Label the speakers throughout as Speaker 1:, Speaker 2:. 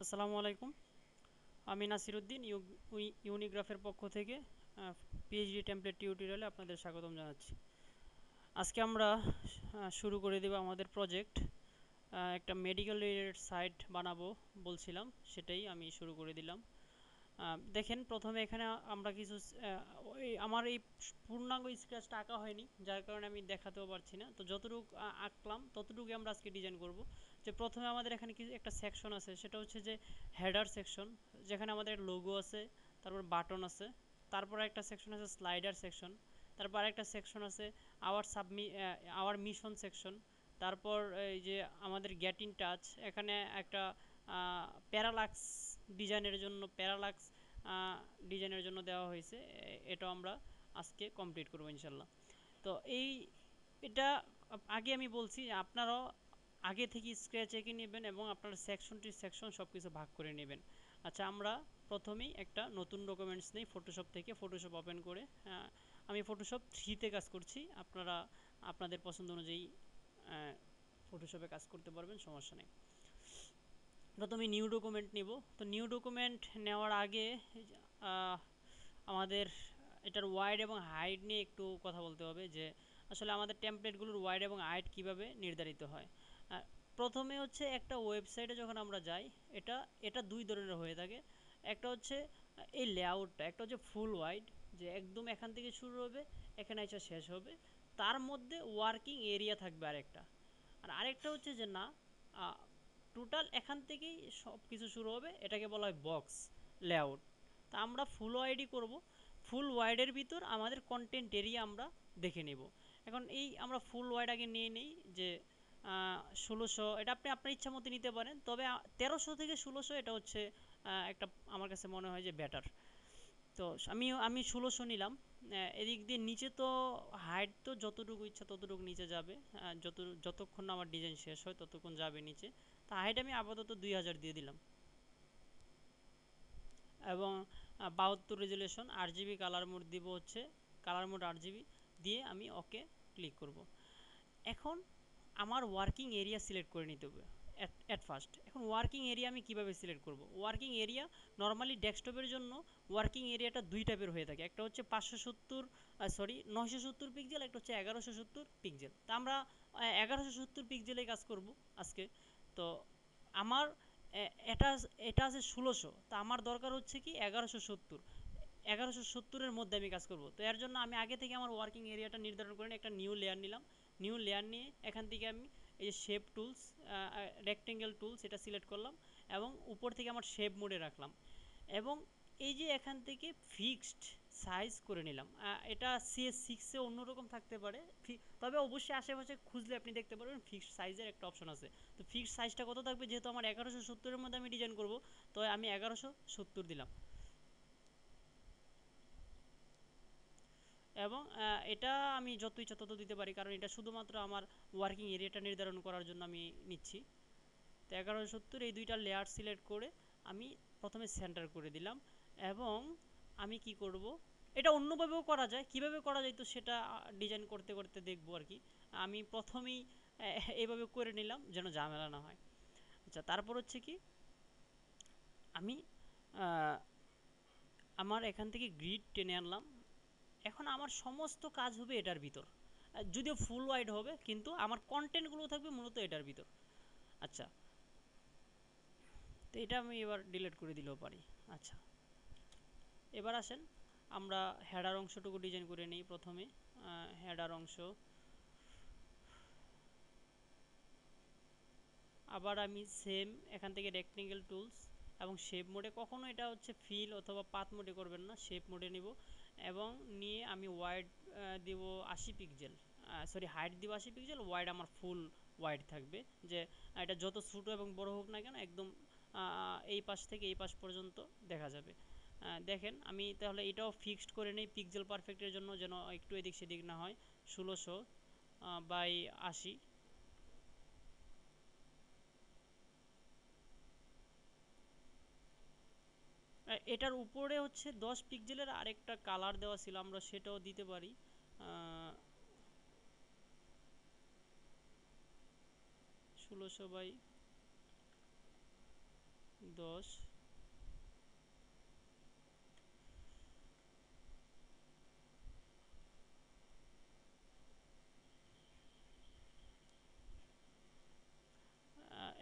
Speaker 1: আসসালামু আলাইকুম। আমি নাসিরউদ্দিন ইউনিগ্রাফের পক্ষ থেকে পিএইচডি টেমপ্লেট টিউটোরিয়ালে আপনাদের স্বাগতম জানাচ্ছি। আজকে আমরা শুরু করে দেব আমাদের প্রজেক্ট। একটা মেডিকেল রিলেটেড সাইট বানাবো বলছিলাম, সেটাই আমি শুরু করে দিলাম। দেখেন, প্রথমে এখানে আমরা কিছু আমার এই পূর্ণাঙ্গ স্ক্র্যাচটা আঁকা হয়নি, যার কারণে আমি দেখাতেও পারছি না। তো যতটুকু আঁকলাম ততটুকুই আমরা আজকে ডিজাইন করব। যে প্রথমে আমাদের এখানে কিছু একটা সেকশন আছে, সেটা হচ্ছে যে হেডার সেকশন, যেখানে আমাদের লোগো আছে, তারপর বাটন আছে, তারপর একটা সেকশন আছে স্লাইডার সেকশন, তারপর একটা সেকশন আছে আওয়ার মিশন সেকশন, তারপর এই যে আমাদের গেট ইন টাচ, এখানে একটা প্যারালাক্স ডিজাইনের জন্য দেওয়া হয়েছে। এটাও আমরা আজকে কমপ্লিট করবো ইনশাল্লাহ। তো এটা আগে আমি বলছি, আপনারাও আগে থেকে স্ক্র্যাচ এঁকে নেবেন এবং আপনার সেকশন সব কিছু ভাগ করে নেবেন। আচ্ছা, আমরা প্রথমেই একটা নতুন ডকুমেন্টস নেই ফটোশপ থেকে। ফটোশপ ওপেন করে আমি ফটোশপ 3-তে কাজ করছি, আপনারা আপনাদের পছন্দ অনুযায়ী ফটোশপে কাজ করতে পারবেন, সমস্যা নেই। প্রথমে নিউ ডকুমেন্ট নিব। তো নিউ ডকুমেন্ট নেওয়ার আগে আমাদের এটার ওয়াইড এবং হাইট নিয়ে একটু কথা বলতে হবে, যে আসলে আমাদের টেমপ্লেটগুলোর ওয়াইড এবং হাইট কিভাবে নির্ধারিত হয়। প্রথমে হচ্ছে একটা ওয়েবসাইটে যখন আমরা যাই, এটা এটা দুই ধরনের হয়ে থাকে। একটা হচ্ছে এই লেআউটটা, একটা হচ্ছে ফুল ওয়াইড, যে একদম এখান থেকে শুরু হবে, এখানে এসে শেষ হবে, তার মধ্যে ওয়ার্কিং এরিয়া থাকবে আরেকটা। আর আরেকটা হচ্ছে যে না, টোটাল এখান থেকেই সব কিছু শুরু হবে, এটাকে বলা হয় বক্স লেআউট। তা আমরা ফুল ওয়াইডই করব। ফুল ওয়াইডের ভিতর আমাদের কন্টেন্ট এরিয়া আমরা দেখে নেব। এখন এই আমরা ফুল ওয়াইড আগে নিয়ে নেই, যে 1600, এটা আপনি আপনার ইচ্ছা মতো নিতে পারেন, তবে 1300 থেকে 1600 এটা হচ্ছে একটা, আমার কাছে মনে হয় যে বেটার। তো আমি 1600 নিলাম। এদিক দিয়ে নিচে তো হাইট তো যতটুকু ইচ্ছা ততটুকু নিচে যাবে, যতক্ষণ না আমার ডিজাইন শেষ হয় ততক্ষণ যাবে নিচে। তা হাইট আমি আপাতত 2000 দিয়ে দিলাম। এবং 72 রেজুলেশন, RGB কালার মোড দিব, হচ্ছে কালার মোড RGB দিয়ে আমি ওকে ক্লিক করব। এখন আমার ওয়ার্কিং এরিয়া সিলেক্ট করে নিতে হবে অ্যাট ফার্স্ট। এখন ওয়ার্কিং এরিয়া আমি কিভাবে সিলেক্ট করব? ওয়ার্কিং এরিয়া নর্মালি ডেস্কটপের জন্য ওয়ার্কিং এরিয়াটা দুই টাইপের হয়ে থাকে। একটা হচ্ছে 970 পিক্সেল, একটা হচ্ছে 1170 পিক্সেল। তা আমরা 1170 পিক্সেলে কাজ করব আজকে। তো আমার এটা এটা আছে 1600, তা আমার দরকার হচ্ছে কি 1170 মধ্যে আমি কাজ করব। তো এর জন্য আমি আগে থেকে আমার ওয়ার্কিং এরিয়াটা নির্ধারণ করে একটা নিউ লেয়ার নিলাম। নিউ লেয়ার নিয়ে এখান থেকে আমি এই যে শেপ টুলস, রেক্টেঙ্গেল টুলস, এটা সিলেক্ট করলাম এবং উপর থেকে আমার শেপ মোডে রাখলাম। এবং এই যে এখান থেকে ফিক্সড সাইজ করে নিলাম। এটা CS6-এ অন্যরকম থাকতে পারে, তবে অবশ্যই আশেপাশে খুঁজলে আপনি দেখতে পারবেন ফিক্সড সাইজের একটা অপশন আছে। তো ফিক্সড সাইজটা কত থাকবে? যেহেতু আমার 1170-এর মধ্যে আমি ডিজাইন করব, তো আমি 1170 দিলাম। এবং এটা আমি যত ইচ্ছা তত দিতে পারি, কারণ এটা শুধুমাত্র আমার ওয়ার্কিং এরিয়াটা নির্ধারণ করার জন্য আমি নিচ্ছি। তো 1170 এই দুইটা লেয়ার সিলেক্ট করে আমি প্রথমে সেন্টার করে দিলাম। এবং আমি কি করব, এটা অন্যভাবেও করা যায়, কিভাবে করা যায় তো সেটা ডিজাইন করতে করতে দেখবো আর কি। আমি প্রথমেই এইভাবে করে নিলাম যেন ঝামেলা না হয়। আচ্ছা, তারপর হচ্ছে কি, আমি আমার এখান থেকে গ্রিড টেনে আনলাম। এখন আমার সমস্ত কাজ হবে এটার ভিতর, যদিও ফুল ওয়াইড হবে, কিন্তু আমার কন্টেন্টগুলো থাকবে মূলত এটার ভিতর। আচ্ছা, তো এটা আমি এবার ডিলিট করে দিলেও পারি। আচ্ছা, এবার আসেন আমরা হেডার অংশটুকু ডিজাইন করে নিই প্রথমে। হেডার অংশ আবার আমি সেম এখান থেকে রেক্টেঙ্গেল টুলস এবং শেপ মোডে, কখনো এটা হচ্ছে ফিল অথবা পাথ মোডে করবেন না, শেপ মোডে নিব। এবং নিয়ে আমি ওয়াইড দিব 80 পিক্সেল, সরি হাইট দিব 80 পিক্সেল, ওয়াইড আমার ফুল ওয়াইড থাকবে। যে এটা যত ছোটো এবং বড় হোক না কেন, একদম এই পাশ থেকে এই পাশ পর্যন্ত দেখা যাবে। দেখেন, আমি তাহলে এটাও ফিক্সড করে নিই পিক্সেল পারফেক্টের জন্য, যেন একটু এদিক সেদিক না হয়। 1600/80। এটার উপরে হচ্ছে 10 পিক্সেলের আরেকটা কালার দেওয়া ছিল, আমরা সেটাও দিতে পারি। 1600/10 10।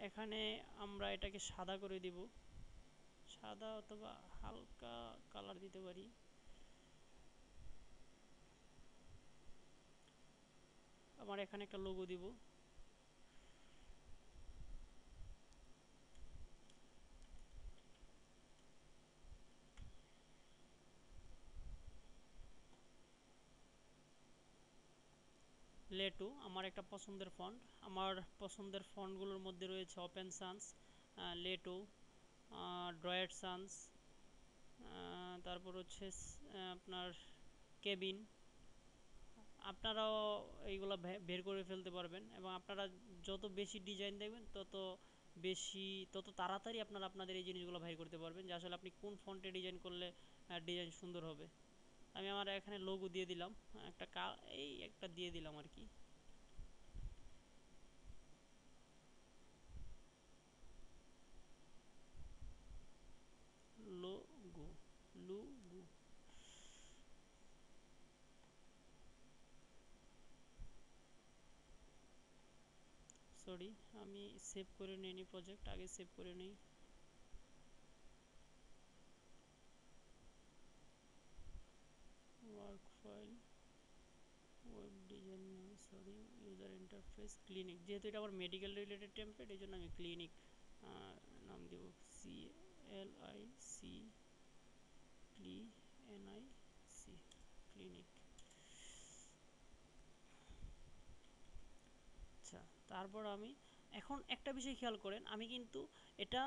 Speaker 1: এখানে আমরা এটাকে সাদা করে দিব, সাদা অথবা হালকা কালার দিতে পারি। আমার এখানে একটা লোগো দিব। লেটু আমার একটা পছন্দের ফন্ট। আমার পছন্দের ফন্টগুলোর মধ্যে রয়েছে open Sans, Letu, droid Sans, তারপর হচ্ছে আপনার কেবিন। আপনারাও এইগুলো বের করে ফেলতে পারবেন, এবং আপনারা যত বেশি ডিজাইন দেখবেন তত তাড়াতাড়ি আপনারা আপনাদের এই জিনিসগুলো বাইর করতে পারবেন, যে আসলে আপনি কোন ফন্টে ডিজাইন করলে ডিজাইন সুন্দর হবে। আমি আমার এখানে লোগো দিয়ে দিলাম, একটা দিয়ে দিলাম আর কি। লোগো লোগো সরি, আমি সেভ করে নিইনি প্রজেক্ট, আগে সেভ করে নিই। Work file, web design, sorry, user interface, clinic. যেহেতু এটা আমার মেডিকেল রিলেটেড টেমপ্লেট, এই জন্য আমি ক্লিনিক নাম দেব, CLIC, ক্লিনিক। আচ্ছা, তারপর আমি এখন একটা বিষয় খেয়াল করেন, আমি কিন্তু এটা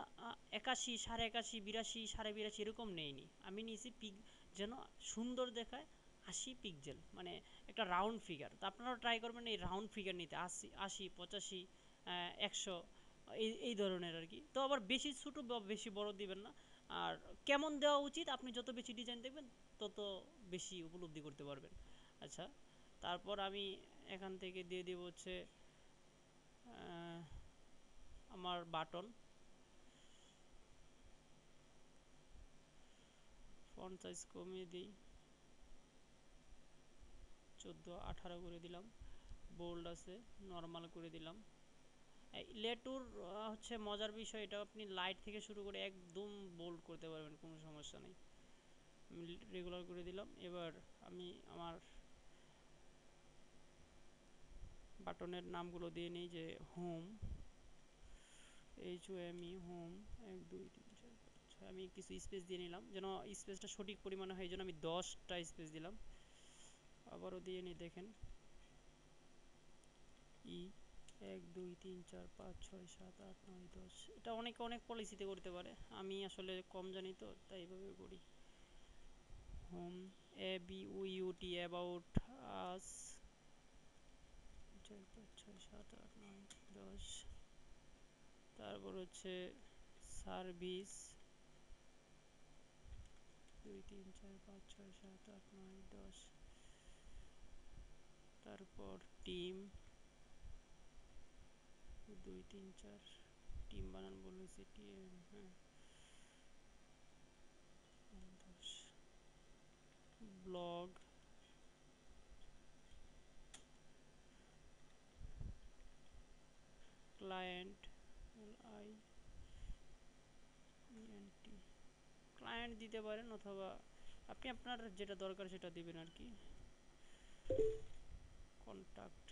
Speaker 1: 81, 81.5, 82, 82.5 এরকম নেইনি। আমি নিয়েছি পিক যেন সুন্দর দেখায়, 80 পিক্সেল, মানে একটা রাউন্ড ফিগার। তো আপনারাও ট্রাই করবেন এই রাউন্ড ফিগার নিতে, 80, 80, 85, 100, এই ধরনের আর কি। তো আবার বেশি ছোটো বা বেশি বড় দিবেন না। আর কেমন দেওয়া উচিত, আপনি যত বেশি ডিজাইন দেখবেন তত বেশি উপলব্ধি করতে পারবেন। আচ্ছা, তারপর আমি এখান থেকে দিয়ে দিব হচ্ছে আমার বাটন, ফন্ট সাইজ কমিয়ে দিই, 14, 18 করে দিলাম। বোল্ড আছে, নর্মাল করে দিলাম। এই লেটুর হচ্ছে মজার বিষয়, এটা আপনি লাইট থেকে শুরু করে একদম বোল্ড করতে পারবেন, কোনো সমস্যা নেই। আমি রেগুলার করে দিলাম। এবার আমি আমার বাটনের নামগুলো দিয়ে নিই, যে হোম, HOME, হোম, 1 2 3 4 5 6। আমি কিছু স্পেস দিয়ে নিলাম, যেন স্পেসটা সঠিক পরিমাণে হয়, এই জন্য আমি 10টা স্পেস দিলাম। আবারও দিয়ে নিই, দেখেন, 1 2 3 4 5 6 7 8 9 10। এটা অনেকে অনেক পলিসিতে করতে পারে, আমি আসলে কম জানি তো তাই এইভাবে করি। Home, ABOUT, about us, 4 5 6 7 8 9 10। তারপর হচ্ছে সার্ভিস, 2 3 4 5 6 7 8 9 10। তারপর টিম, 2 3 4, টিম বানান বলেছি, TM, হ্যাঁ, 10। ব্লগ, ক্লায়েন্ট, LIENT, ক্লায়েন্ট দিতে পারেন, অথবা আপনি আপনার যেটা দরকার সেটা দিবেন আর কি। কন্ট্যাক্ট,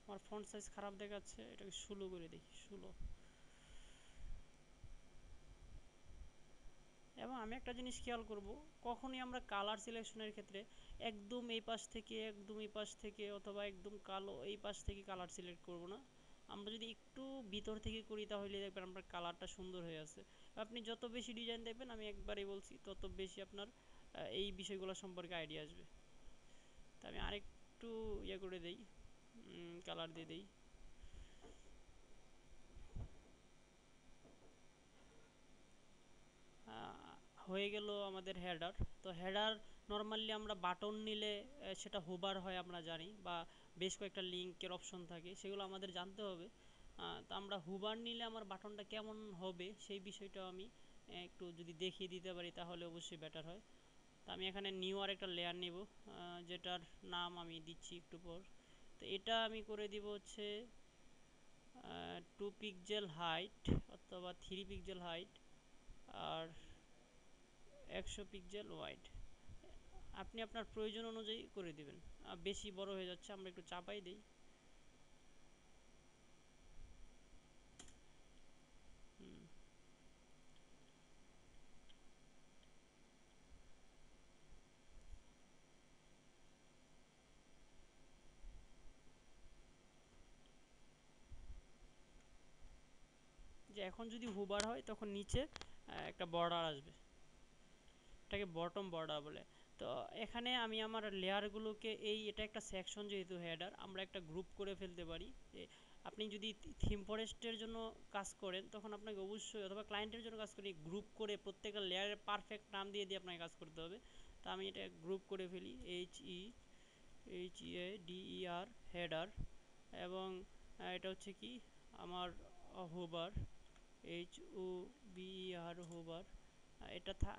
Speaker 1: আমার ফন্ট সাইজ খারাপ দেখাচ্ছে, এটাকে 16 করে দিই, 16। এবং আমি একটা জিনিস খেয়াল করব, কখনই আমরা কালার সিলেকশনের ক্ষেত্রে একদম এই পাশ থেকে, একদম এই পাশ থেকে, অথবা একদম কালো এই পাশ থেকে কালার সিলেক্ট করব না। আমরা যদি একটু ভিতর থেকে করি, তাহলে দেখবেন আপনার কালারটা সুন্দর হয়ে আছে। আপনি যত বেশি ডিজাইন দেখবেন, আমি একবারই বলছি, তত বেশি আপনার এই বিষয়গুলো সম্পর্কে আইডিয়া আসবে। তা আমি আরেকটু ইয়ে করে দেই, কালার দিয়ে দেই। হয়ে গেল আমাদের হেডার। তো হেডার নর্মালি আমরা বাটন নিলে সেটা হোভার হয় আমরা জানি, বা বেশ কয়েকটা লিঙ্কের অপশন থাকে, সেগুলো আমাদের জানতে হবে। তো আমরা হুবার নিলে আমার বাটনটা কেমন হবে সেই বিষয়টাও আমি একটু যদি দেখিয়ে দিতে পারি তাহলে অবশ্যই বেটার হয়। তো আমি এখানে নিউ আর একটা লেয়ার নিব, যেটার নাম আমি দিচ্ছি একটু পর। তো এটা আমি করে দিব হচ্ছে 2 পিক্সেল হাইট অথবা 3 পিক্সেল হাইট আর 100 পিক্সেল ওয়াইড। আপনি আপনার প্রয়োজন অনুযায়ী করে দিবেন। বেশি বড় হয়ে যাচ্ছে, আমরা একটু চাপাই দিই। যে এখন যদি হুবার হয় তখন নিচে একটা বর্ডার আসবে, এটাকে বটম বর্ডার বলে। তো এখানে আমি আমার লেয়ারগুলোকে এটা একটা সেকশন, যেহেতু হেডার আমরা একটা গ্রুপ করে ফেলতে পারি। আপনি যদি থিম ফরেস্টের জন্য কাজ করেন তখন আপনাকে অবশ্যই, অথবা ক্লায়েন্টের জন্য কাজ করি, গ্রুপ করে প্রত্যেকটা লেয়ারের পারফেক্ট নাম দিয়ে দিয়ে আপনাকে কাজ করতে হবে। তো আমি এটা গ্রুপ করে ফেলি, HEADER হেডার, এবং এটা হচ্ছে কি আমার হোবার, HOBER হোবার।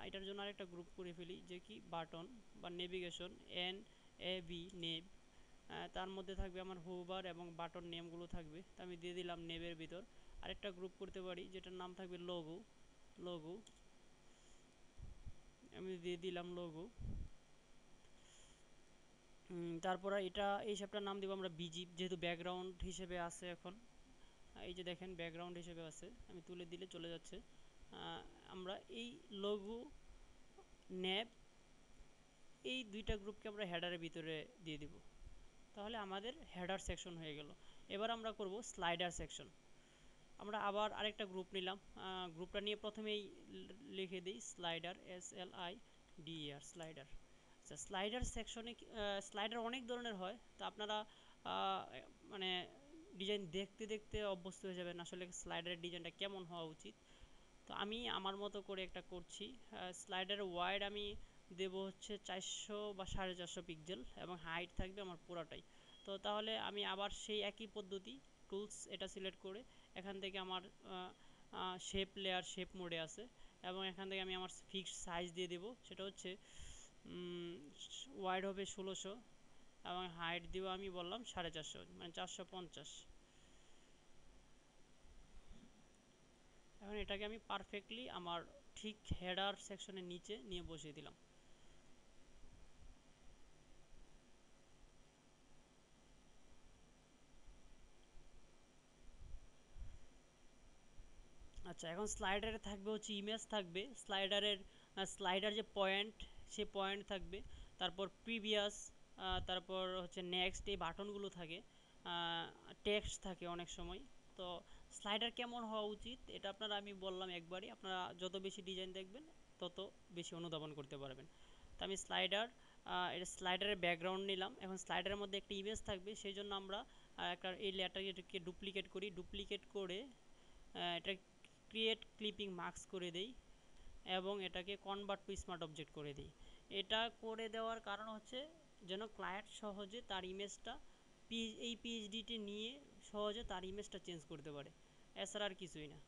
Speaker 1: এটার জন্য আরেকটা গ্রুপ করে ফেলি যে কি বাটন বা নেভিগেশন, NAV নেভ। তার মধ্যে থাকবে আমার হোবার এবং বাটন নেমগুলো থাকবে। তো আমি দিয়ে দিলাম নেভের ভিতর। আরেকটা গ্রুপ করতে পারি যেটার নাম থাকবে লোগো, আমি দিয়ে দিলাম লোগো। তারপরে এই শেপটার নাম দিব আমরা বিজি, যেহেতু ব্যাকগ্রাউন্ড হিসেবে আছে এখন। এই যে দেখেন ব্যাকগ্রাউন্ড হিসেবে আছে, আমি তুলে দিলে চলে যাচ্ছে। আমরা এই লোগো, নেভ, এই দুইটা গ্রুপকে আমরা হেডারের ভিতরে দিয়ে দিব। তাহলে আমাদের হেডার সেকশন হয়ে গেল। এবার আমরা করব স্লাইডার সেকশন। আমরা আবার আরেকটা গ্রুপ নিলাম, গ্রুপটা নিয়ে প্রথমেই লিখে দিই স্লাইডার, SLIDER স্লাইডার। আচ্ছা, স্লাইডার সেকশনে স্লাইডার অনেক ধরনের হয়, তো আপনারা মানে ডিজাইন দেখতে দেখতে অভ্যস্ত হয়ে যাবেন আসলে স্লাইডারের ডিজাইনটা কেমন হওয়া উচিত। তো আমি আমার মতো করে একটা করছি। স্লাইডারের ওয়াইড আমি দেব হচ্ছে 400 বা 450 পিক্সেল, এবং হাইট থাকবে আমার পুরাটাই। তো তাহলে আমি আবার সেই একই পদ্ধতি, টুলস এটা সিলেক্ট করে এখান থেকে আমার শেপ লেয়ার, শেপ মোডে আছে, এবং এখান থেকে আমি আমার ফিক্সড সাইজ দিয়ে দেব। সেটা হচ্ছে ওয়াইড হবে 1600 এবং হাইট দিব আমি বললাম 450, মানে 450। এখন এটাকে আমি পারফেক্টলি আমার ঠিক হেডার সেকশনের নিচে নিয়ে বসিয়ে দিলাম। আচ্ছা, এখন স্লাইডারে থাকবে হচ্ছে ইমেজ থাকবে, স্লাইডার যে পয়েন্ট, সে পয়েন্ট থাকবে। তারপর প্রিভিয়াস, তারপর হচ্ছে নেক্সট, এই বাটনগুলো থাকে। টেক্সট থাকে অনেক সময়। তো স্লাইডার কেমন হওয়া উচিত এটা আমি বললাম একবারই, আপনারা যত বেশি ডিজাইন দেখবেন তত বেশি অনুধাবন করতে পারবেন। তো আমি এটা স্লাইডারের ব্যাকগ্রাউন্ড নিলাম। এখন স্লাইডারের মধ্যে একটা ইমেজ থাকবে, সেই জন্য আমরা এই লেয়ারটাকে ডুপ্লিকেট করে এটা ক্রিয়েট ক্লিপিং মার্কস করে দেই, এবং এটাকে কনভার্ট টু স্মার্ট অবজেক্ট করে দিই। এটা করে দেওয়ার কারণ হচ্ছে যেন ক্লায়েন্ট সহজে তার ইমেজটা এই পিএইচডিটি নিয়ে সহজে তার ইমেজটা চেঞ্জ করতে পারে, এছাড়া আর কিছুই না।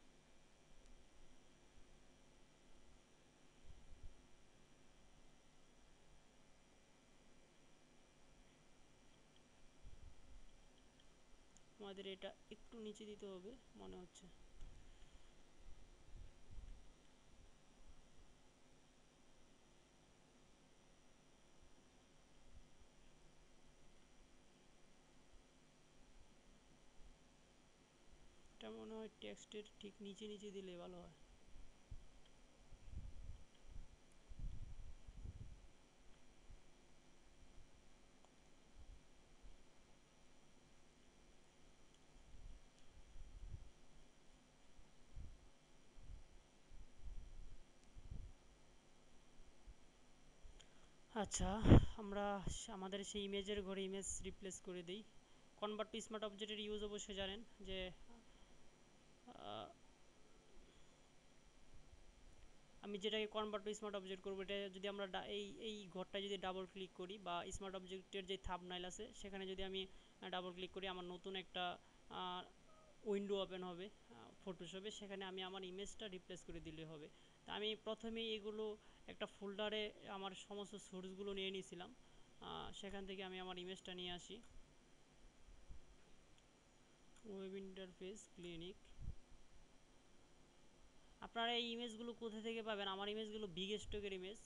Speaker 1: আমাদের এটা একটু নিচে দিতে হবে মনে হচ্ছে। এটা মনে হয় টেক্সটের ঠিক নিচে নিচে দিলে ভালো হয়। আচ্ছা, আমরা আমাদের সেই ইমেজের ঘরে ইমেজ রিপ্লেস করে দিই। কনভার্ট টু স্মার্ট অবজেক্টের ইউজ অবশ্যই জানেন যে আমি যেটাকে কনভার্ট টু স্মার্ট অবজেক্ট করবো, এটা যদি আমরা এই ঘরটায় যদি ডাবল ক্লিক করি, বা স্মার্ট অবজেক্টের যে থাম্বনেইল আছে সেখানে যদি আমি ডাবল ক্লিক করি, আমার নতুন একটা উইন্ডো ওপেন হবে ফটোশপে, সেখানে আমি আমার ইমেজটা রিপ্লেস করে দিলে হবে। তা আমি প্রথমেই এগুলো একটা ফোল্ডারে আমার সমস্ত সোর্সগুলো নিয়ে নিয়েছিলাম, সেখান থেকে আমি আমার ইমেজটা নিয়ে আসি। Web interface clinic. আপনারা এই ইমেজগুলো কোথা থেকে পাবেন? আমার ইমেজগুলো বিগ স্টকের ইমেজ,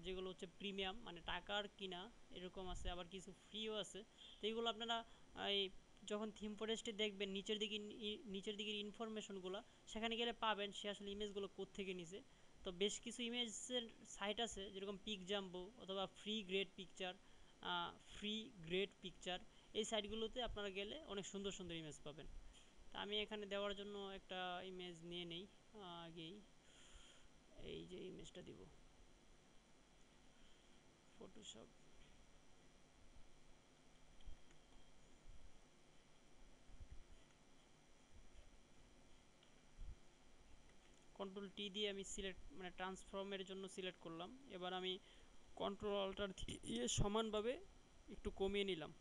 Speaker 1: যেগুলো হচ্ছে প্রিমিয়াম, মানে টাকার কিনা এরকম আছে, আবার কিছু ফ্রিও আছে। তো এইগুলো আপনারা এই যখন থিম ফরেস্টে দেখবেন নিচের দিকের ইনফরমেশনগুলো সেখানে গেলে পাবেন সে আসলে ইমেজগুলো কোত্থেকে নিছে। তো বেশ কিছু ইমেজের সাইট আছে যেরকম পিকজাম্বো অথবা ফ্রি গ্রেড পিকচার, এই সাইটগুলোতে আপনারা গেলে অনেক সুন্দর সুন্দর ইমেজ পাবেন। তা আমি এখানে দেওয়ার জন্য একটা ইমেজ নিয়ে নেই আগেই। এই যে ইমেজটা দিব, ফটোশপ, কন্ট্রোল টি দিয়ে আমি সিলেক্ট, মানে ট্রান্সফর্মের জন্য সিলেক্ট করলাম। এবার আমি কন্ট্রোল অল্টার দিয়ে সমানভাবে একটু কমিয়ে নিলাম।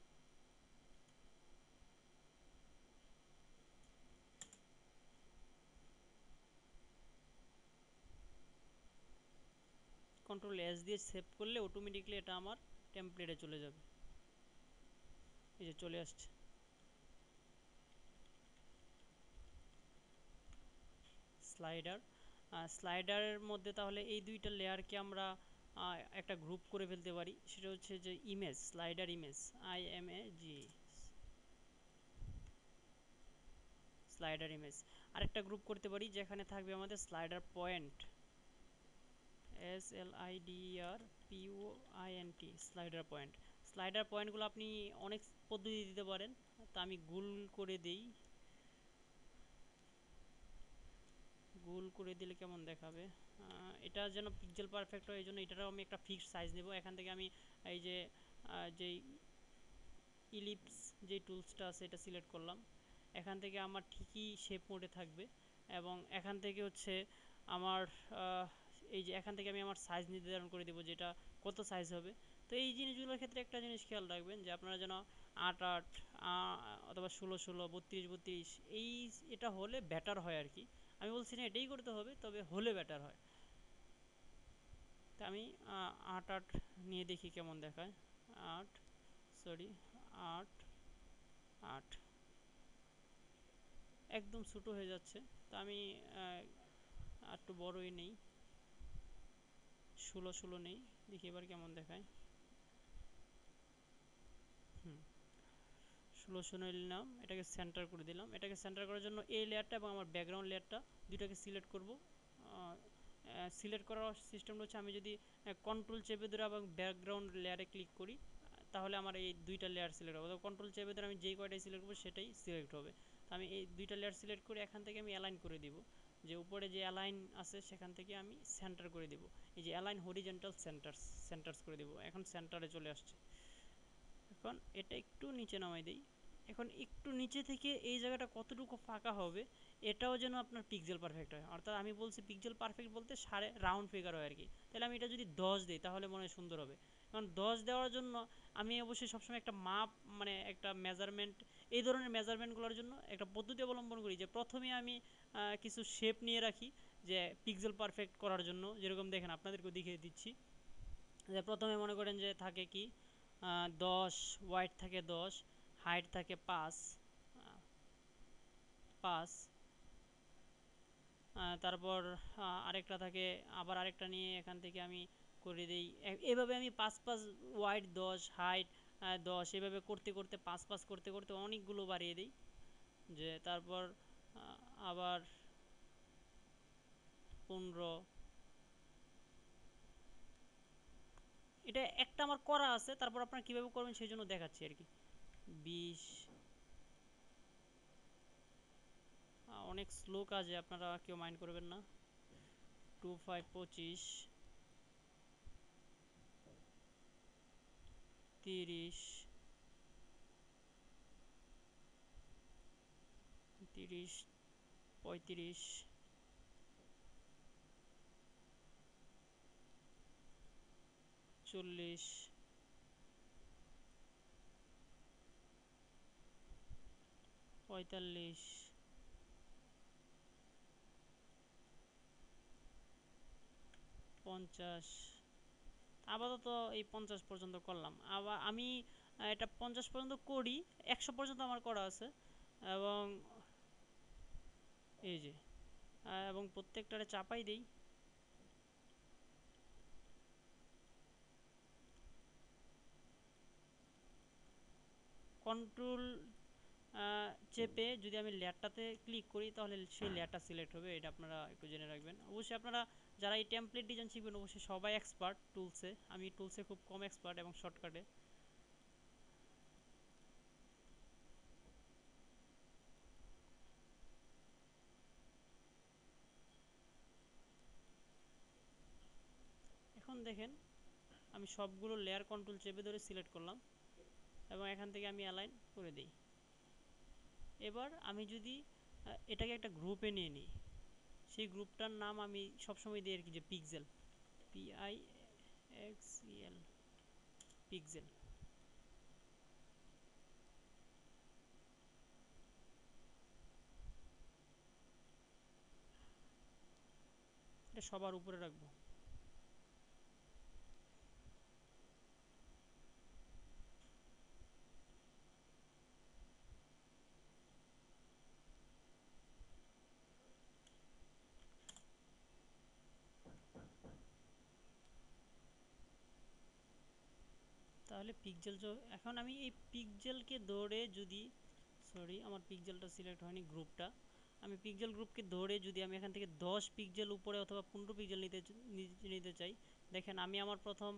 Speaker 1: কন্ট্রোল এস দিয়ে সেভ করলে অটোমেটিকলি এটা আমার টেমপ্লেটে চলে যাবে। এই যে চলে আসছে স্লাইডার। স্লাইডারের মধ্যে তাহলে এই দুইটা লেয়ারকে আমরা একটা গ্রুপ করে ফেলতে পারি। সেটা হচ্ছে যে image, slider image, IMAG, slider image. আরেকটা গ্রুপ করতে পারি যেখানে থাকবে আমাদের slider point, SLIDER POINT, slider point. Slider পয়েন্টগুলো আপনি অনেক পদ্ধতি দিতে পারেন। তা আমি গোল করে দিলে কেমন দেখাবে, এটা যেন পিক্সেল পারফেক্ট হয়, এই জন্য এটারও আমি একটা ফিক্সড সাইজ নেব। এখান থেকে আমি এই যে যেই ইলিপস যে টুলসটা আছে এটা সিলেক্ট করলাম। এখান থেকে আমার ঠিকই শেপ মোডে থাকবে, এবং এখান থেকে হচ্ছে আমার এই যে এখান থেকে আমি আমার সাইজ নির্ধারণ করে দেবো যেটা কত সাইজ হবে। তো এই জিনিসগুলোর ক্ষেত্রে একটা জিনিস খেয়াল রাখবেন যে আপনারা যেন 8 8 অথবা 16 16 32 32 এটা হলে বেটার হয় আর কি। আমি বলছি না এটাই করতে হবে, তবে হলে বেটার হয়। তা আমি 8 8 নিয়ে দেখি কেমন দেখায়। 8 সরি 8 8 একদম ছোটো হয়ে যাচ্ছে। তা আমি একটু বড়ই নেই, 16 16 নেই, দেখি এবার কেমন দেখায়। 16 16 নিলাম, এটাকে সেন্টার করে দিলাম। এটাকে সেন্টার করার জন্য এই লেয়ারটা এবং আমার ব্যাকগ্রাউন্ড লেয়ারটা দুইটাকে সিলেক্ট করব। সিলেক্ট করার সিস্টেমটা হচ্ছে আমি যদি কন্ট্রোল চেপে ধরে এবং ব্যাকগ্রাউন্ড লেয়ারে ক্লিক করি, তাহলে আমার এই দুইটা লেয়ার সিলেক্ট হবে। কন্ট্রোল চেপে ধরে আমি যেই কয়টাই সিলেক্ট করবো সেটাই সিলেক্ট হবে। তো আমি এই দুইটা লেয়ার সিলেক্ট করে এখান থেকে আমি অ্যালাইন করে দিব, যে উপরে যে অ্যালাইন আছে সেখান থেকে আমি সেন্টার করে দিব। এই যে অ্যালাইন হরিজন্টাল সেন্টার্স করে দিব। এখন সেন্টারে চলে আসছে। এখন এটা একটু নিচে নামাই দেই। এখন একটু নিচে থেকে এই জায়গাটা কতটুকু ফাঁকা হবে এটাও যেন আপনার পিক্সেল পারফেক্ট হয়। অর্থাৎ আমি বলছি পিক্সেল পারফেক্ট বলতে সাড়ে রাউন্ড ফিগার হয় আর কি। তাহলে আমি এটা যদি 10 দিই তাহলে মনে হয় সুন্দর হবে। কারণ 10 দেওয়ার জন্য আমি অবশ্যই সবসময় একটা মাপ, মানে একটা মেজারমেন্ট, এই ধরনের মেজারমেন্টগুলোর জন্য একটা পদ্ধতি অবলম্বন করি যে প্রথমে আমি কিছু শেপ নিয়ে রাখি যে পিক্সেল পারফেক্ট করার জন্য। যেরকম দেখেন আপনাদেরকেও দেখিয়ে দিচ্ছি, যে প্রথমে মনে করেন যে থাকে কি 10, ওয়াইড থাকে 10, হাইট থাকে 5 5, তারপর আরেকটা থাকে, আবার আরেকটা নিয়ে এখান থেকে আমি করে দিই। এভাবে আমি 5 5, ওয়াইড 10, হাইট 10, এভাবে করতে করতে 5 5 করতে করতে অনেকগুলো বাড়িয়ে দিই। যে তারপর আবার 15, এটা একটা আমার করা আছে, তারপর আপনারা কীভাবে করবেন সেই জন্য দেখাচ্ছি আর কি। 20, অনেক স্লো কাজে, আপনারা কেউ মাইন্ড করবেন না। 25 25, 30 30, 35, 40, 45, 45, 50। আপাতত এই 50 পর্যন্ত করলাম। আবার আমি এটা 50 পর্যন্ত করি, 100 পর্যন্ত আমার করা আছে। এবং এই যে এবং প্রত্যেকটারে চাপাই দেই। কন্ট্রোল চেপে যদি আমি লেয়ারটাতে ক্লিক করি তাহলে সেই লেয়ারটা সিলেক্ট হবে। এটা আপনারা একটু জেনে রাখবেন। অবশ্যই আপনারা যারা এই টেমপ্লেট ডিজাইন শিখবেন অবশ্যই সবাই এক্সপার্ট টুলসে। আমি টুলসে খুব কম এক্সপার্ট এবং শর্টকাটে। এখন দেখেন আমি সবগুলো লেয়ার কন্ট্রোল চেপে ধরে সিলেক্ট করলাম এবং এখান থেকে আমি অ্যালাইন করে দিই। এবার আমি যদি এটাকে একটা গ্রুপে নিয়ে নিই, সেই গ্রুপটার নাম আমি সবসময় দিই আর কি, যে পিক্সেল, PIXEL, পিক্সেল। এটা সবার উপরে রাখবো। তাহলে পিক্সেল, এখন আমি এই পিক্সেলকে ধরে যদি, সরি আমার পিক্সেলটা সিলেক্ট হয়নি, গ্রুপটা, আমি পিক্সেল গ্রুপকে ধরে যদি আমি এখান থেকে 10 পিক্সেল উপরে অথবা 15 পিক্সেল নিতে চাই, দেখেন আমি আমার প্রথম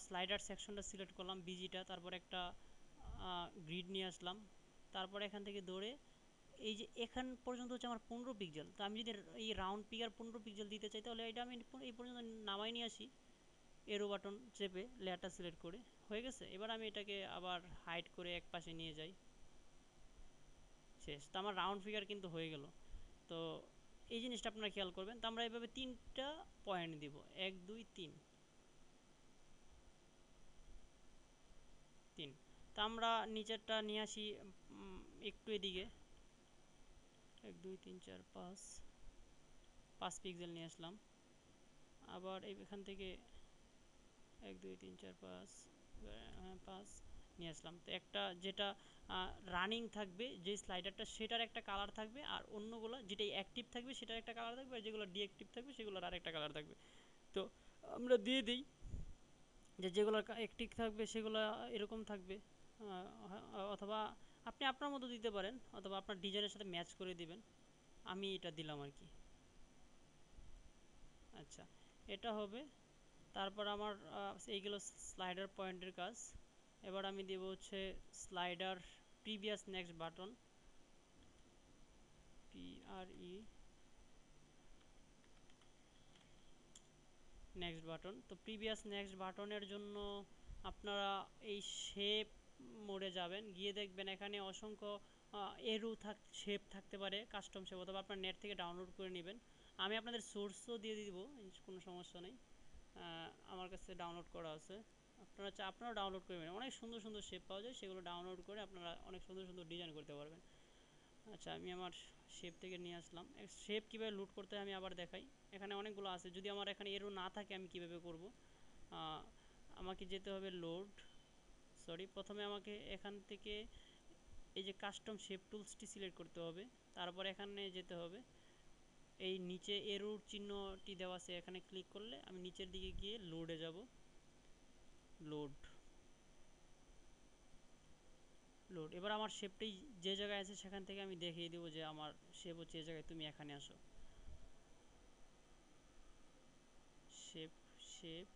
Speaker 1: স্লাইডার সেকশনটা সিলেক্ট করলাম, বিজিটা, তারপর একটা গ্রিড নিয়ে আসলাম, তারপর এখান থেকে ধরে এই যে এখান পর্যন্ত হচ্ছে আমার 15 পিক্সেল। তো আমি যদি এই রাউন্ড ফিগার 15 পিক্সেল দিতে চাই তাহলে এটা আমি এই পর্যন্ত নামাই নিয়ে আসি, এরো বাটন চেপে লেয়ারটা সিলেক্ট করে, হয়ে গেছে। এবার আমি এটাকে আবার হাইড করে এক পাশে নিয়ে যাই, শেষ। তো আমার রাউন্ড ফিগার কিন্তু হয়ে গেল। তো এই জিনিসটা আপনারা খেয়াল করবেন। তো আমরা এভাবে 3টা পয়েন্ট দিব, 1 2 3 3। তো আমরা নিচেরটা নিয়ে আসি একটু এদিকে, 1 2 3 4 5 পিক্সেল নিয়ে আসলাম। আবার এখান থেকে 1 2 3 4 5 নিয়ে আসলাম। তো একটা যেটা রানিং থাকবে যে স্লাইডারটা, সেটার একটা কালার থাকবে, আর অন্যগুলো যেটাই অ্যাক্টিভ থাকবে সেটার একটা কালার থাকবে, আর যেগুলো ডিঅ্যাক্টিভ থাকবে সেগুলোর আর একটা কালার থাকবে। তো আমরা দিয়ে দিই যে যেগুলো অ্যাক্টিভ থাকবে সেগুলো এরকম থাকবে, অথবা আপনি আপনার মতো দিতে পারেন, অথবা আপনার ডিজাইনের সাথে ম্যাচ করে দিবেন। আমি এটা দিলাম আর কি। আচ্ছা, এটা হবে। তারপর আমার এইগুলো স্লাইডার পয়েন্টের কাজ। এবার আমি দেব হচ্ছে slider previous next button, PRE next button. তো প্রিভিয়াস নেক্সট বাটনের জন্য আপনারা এই শেপ মোডে যাবেন, গিয়ে দেখবেন এখানে অসংখ্য এরু শেপ থাকতে পারে, কাস্টম শেপ, অথবা আপনার নেট থেকে ডাউনলোড করে নেবেন। আমি আপনাদের সোর্সও দিয়ে দিব, কোনো সমস্যা নেই, আমার কাছে ডাউনলোড করা আছে। আপনারা ডাউনলোড করবেন, অনেক সুন্দর সুন্দর শেপ পাওয়া যায়, সেগুলো ডাউনলোড করে আপনারা অনেক সুন্দর সুন্দর ডিজাইন করতে পারবেন। আচ্ছা, আমি আমার শেপ থেকে নিয়ে আসলাম। শেপ কীভাবে লুট করতে হয় আমি আবার দেখাই। এখানে অনেকগুলো আছে, যদি আমার এখানে এরও না থাকে আমি কিভাবে করব, আমাকে যেতে হবে লোড, সরি, প্রথমে আমাকে এখান থেকে এই যে কাস্টম শেপ টুলসটি সিলেক্ট করতে হবে, তারপর এখানে যেতে হবে, এই নিচে এরোর চিহ্নটি দেওয়া আছে, এখানে ক্লিক করলে আমি নিচের দিকে গিয়ে লোডে যাব, লোড, লোড। এবার আমার শেপটি যে জায়গায় আছে সেখান থেকে আমি দেখিয়ে দেবো যে আমার শেপ হচ্ছে এই জায়গায়, তুমি এখানে আসো। শেপ, শেপ,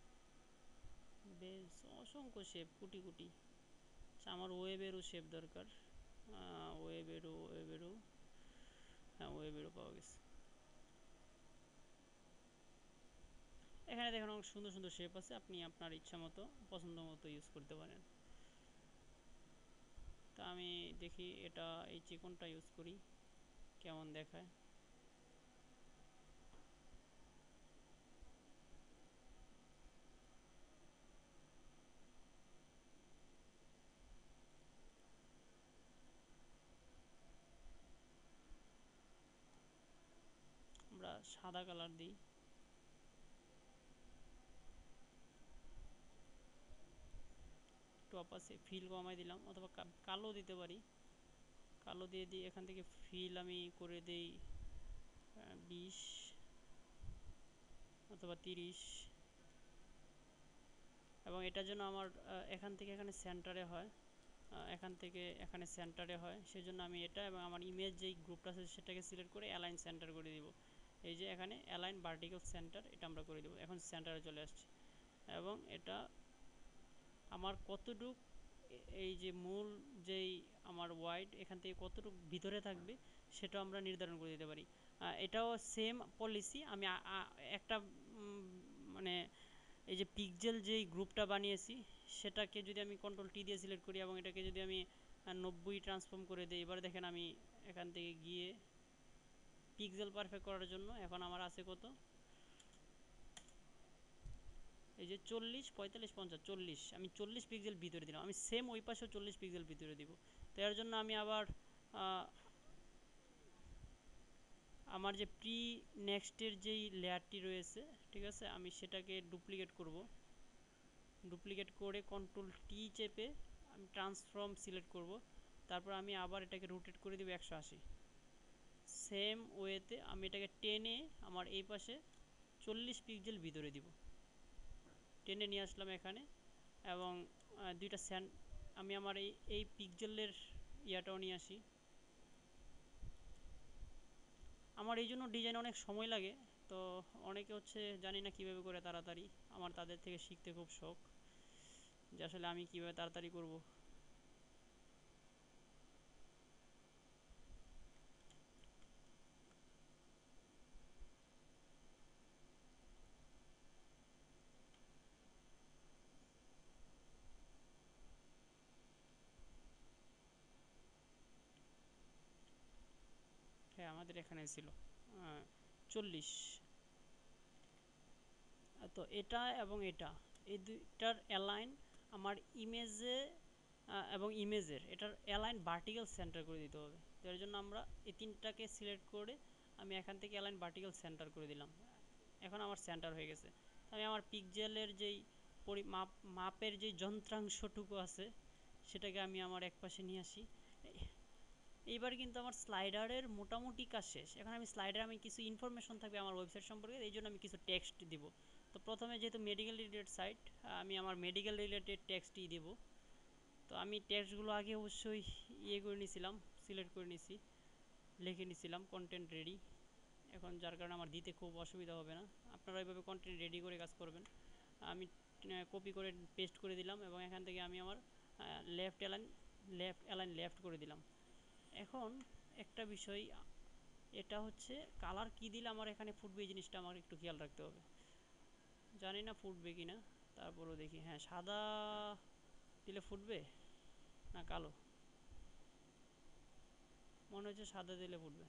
Speaker 1: বেশ অসংখ্য শেপ, কুটি কুটি। আচ্ছা, আমার ওয়েবেরও শেপ দরকার, ওয়েবেরও, হ্যাঁ ওয়েবেরও পাওয়া গেছে। এখানে দেখুন অনেক সুন্দর সুন্দর শেপ আছে, আপনি আপনার ইচ্ছা মতো পছন্দ মতো ইউজ করতে পারেন। তা আমি দেখি এটা, এই চিকনটা ইউজ করি কেমন দেখায়। সাদা কালার দিই। টপ আছে, ফিল কমাই দিলাম, অথবা কালো দিতে পারি। কালো দিয়ে দিই, এখান থেকে ফিল আমি করে দিই 20 অথবা 30। এবং এটার জন্য আমার এখান থেকে এখানে সেন্টারে হয়, এখান থেকে এখানে সেন্টারে হয়, সেজন্য আমি এটা এবং আমার ইমেজ যেই গ্রুপটা আছে সেটাকে সিলেক্ট করে অ্যালাইন সেন্টার করে দিব। এই যে এখানে অ্যালাইন ভার্টিক্যাল সেন্টার, এটা আমরা করে দেব। এখন সেন্টারে চলে আসছে এবং এটা আমার কতটুক, এই যে মূল যেই আমার ওয়াইড এখান থেকে কতটুক ভিতরে থাকবে সেটা আমরা নির্ধারণ করে দিতে পারি। এটাও সেম পলিসি। আমি একটা মানে এই যে পিক্সেল যেই গ্রুপটা বানিয়েছি সেটাকে যদি আমি কন্ট্রোল টি দিয়ে সিলেক্ট করি এবং এটাকে যদি আমি 90 ট্রান্সফর্ম করে দিই, এবার দেখেন আমি এখান থেকে গিয়ে পিক্সেল পারফেক্ট করার জন্য এখন আমার আছে কত, এই যে 40, 45, 50, 40, আমি 40 পিক্সেল ভিতরে দিলাম। আমি সেম ওই পাশেও 40 পিক্সেল ভিতরে দিব। তো এর জন্য আমি আবার আমার যে প্রি নেক্সটের যেই লেয়ারটি রয়েছে, ঠিক আছে, আমি সেটাকে ডুপ্লিকেট করব। ডুপ্লিকেট করে কন্ট্রোল টি চেপে আমি ট্রান্সফর্ম সিলেক্ট করব। তারপর আমি আবার এটাকে রোটেট করে দেব 180। সেম ওয়েতে আমি এটাকে টেনে আমার এই পাশে 40 পিক্সেল ভিতরে দিব, টেনে নিয়ে আসলাম এখানে। এবং দুইটা আমি আমার এই পিক্সেলের ইয়াটাও নিয়ে আসি। আমার এই জন্য ডিজাইন অনেক সময় লাগে, তো অনেকে হচ্ছে জানি না কীভাবে করে তাড়াতাড়ি, আমার তাদের থেকে শিখতে খুব শখ যে আসলে আমি কীভাবে তাড়াতাড়ি করব। হ্যাঁ, আমাদের এখানে ছিল 40। তো এটা এবং এটা, এই দুইটার অ্যালাইন আমার ইমেজে এবং ইমেজের এটার অ্যালাইন ভার্টিক্যাল সেন্টার করে দিতে হবে। তো এর জন্য আমরা এই তিনটাকে সিলেক্ট করে আমি এখান থেকে অ্যালাইন ভার্টিক্যাল সেন্টার করে দিলাম। এখন আমার সেন্টার হয়ে গেছে। আমি আমার পিক্সেলের যেই মাপের যেই যন্ত্রাংশটুকু আছে সেটাকে আমি আমার একপাশে নিয়ে আসি। এইবার কিন্তু আমার স্লাইডারের মোটামুটি কাজ শেষ। এখন আমি স্লাইডারে আমি কিছু ইনফরমেশন থাকবে আমার ওয়েবসাইট সম্পর্কে, এই জন্য আমি কিছু টেক্সট দিব। তো প্রথমে যেহেতু মেডিকেল রিলেটেড সাইট, আমি আমার মেডিকেল রিলেটেড টেক্সটই দেব। তো আমি টেক্সটগুলো আগে অবশ্যই করে নিয়েছিলাম, সিলেক্ট করে নিয়েছি, লিখে নিয়েছিলাম কন্টেন্ট রেডি। এখন যার কারণে আমার দিতে খুব অসুবিধা হবে না। আপনারা এইভাবে কন্টেন্ট রেডি করে কাজ করবেন। আমি কপি করে পেস্ট করে দিলাম এবং এখান থেকে আমি আমার লেফট অ্যালাইন লেফট করে দিলাম। এখন একটা বিষয়, এটা হচ্ছে কালার কি দিলে আমার এখানে ফুটবে, এই জিনিসটা আমার একটু খেয়াল রাখতে হবে। জানি না ফুটবে কি না, তারপরও দেখি। হ্যাঁ, সাদা দিলে ফুটবে না কালো, মনে হচ্ছে সাদা দিলে ফুটবে।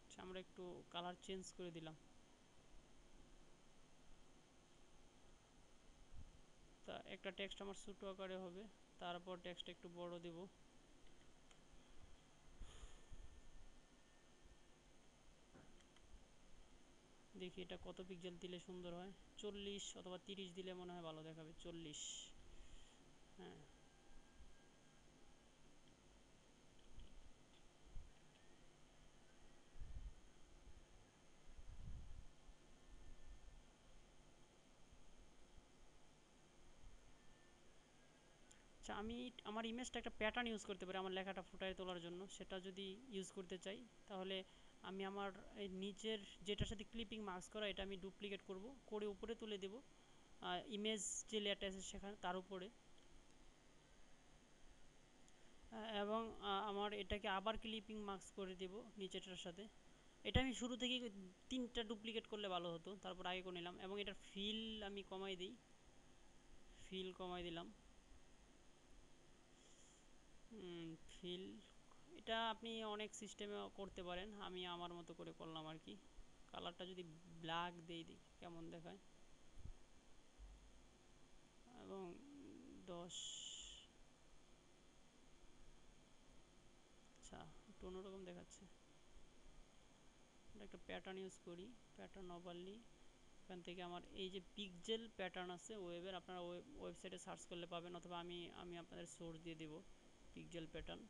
Speaker 1: আচ্ছা, আমরা একটু কালার চেঞ্জ করে দিলাম। তা একটা টেক্সট আমার ছোটো আকারে হবে, তারপর টেক্সট একটু বড় দেব। দেখি এটা কত পিক্সেল দিলে সুন্দর হয়। 40 অথবা 30 দিলে মনে হয় ভালো দেখাবে। 40, হ্যাঁ। আচ্ছা, আমি আমার ইমেজটা একটা প্যাটার্ন ইউজ করতে পারি আমার লেখাটা ফুটিয়ে তোলার জন্য। সেটা যদি ইউজ করতে চাই তাহলে আমি আমার এই নিচের যেটার সাথে ক্লিপিং মার্কস করা, এটা আমি ডুপ্লিকেট করব, করে উপরে তুলে দেব ইমেজ যে লেয়ারটা আছে সেখানে তার উপরে। এবং আমার এটাকে আবার ক্লিপিং মার্কস করে দেব নিচেটার সাথে। এটা আমি শুরু থেকে 3টা ডুপ্লিকেট করলে ভালো হতো, তারপর আগে করে নিলাম। এবং এটার ফিল আমি কমাই দিই, ফিল কমাই দিলাম। ফিল, এটা আপনি অনেক সিস্টেমে করতে পারেন, আমি আমার মতো করে করলাম আর কি। কালারটা যদি ব্ল্যাক দেই দেখি কেমন দেখায়, এবং 10, আচ্ছা একটু অন্যরকম দেখাচ্ছে। একটা প্যাটার্ন ইউজ করি, প্যাটার্ন ওভারলি। এখান থেকে আমার এই যে পিক্সেল প্যাটার্ন আছে ওয়েবের, আপনারা ওয়েবসাইটে সার্চ করলে পাবেন, অথবা আমি আপনাদের সোর্স দিয়ে দেব পিক্সেল প্যাটার্ন।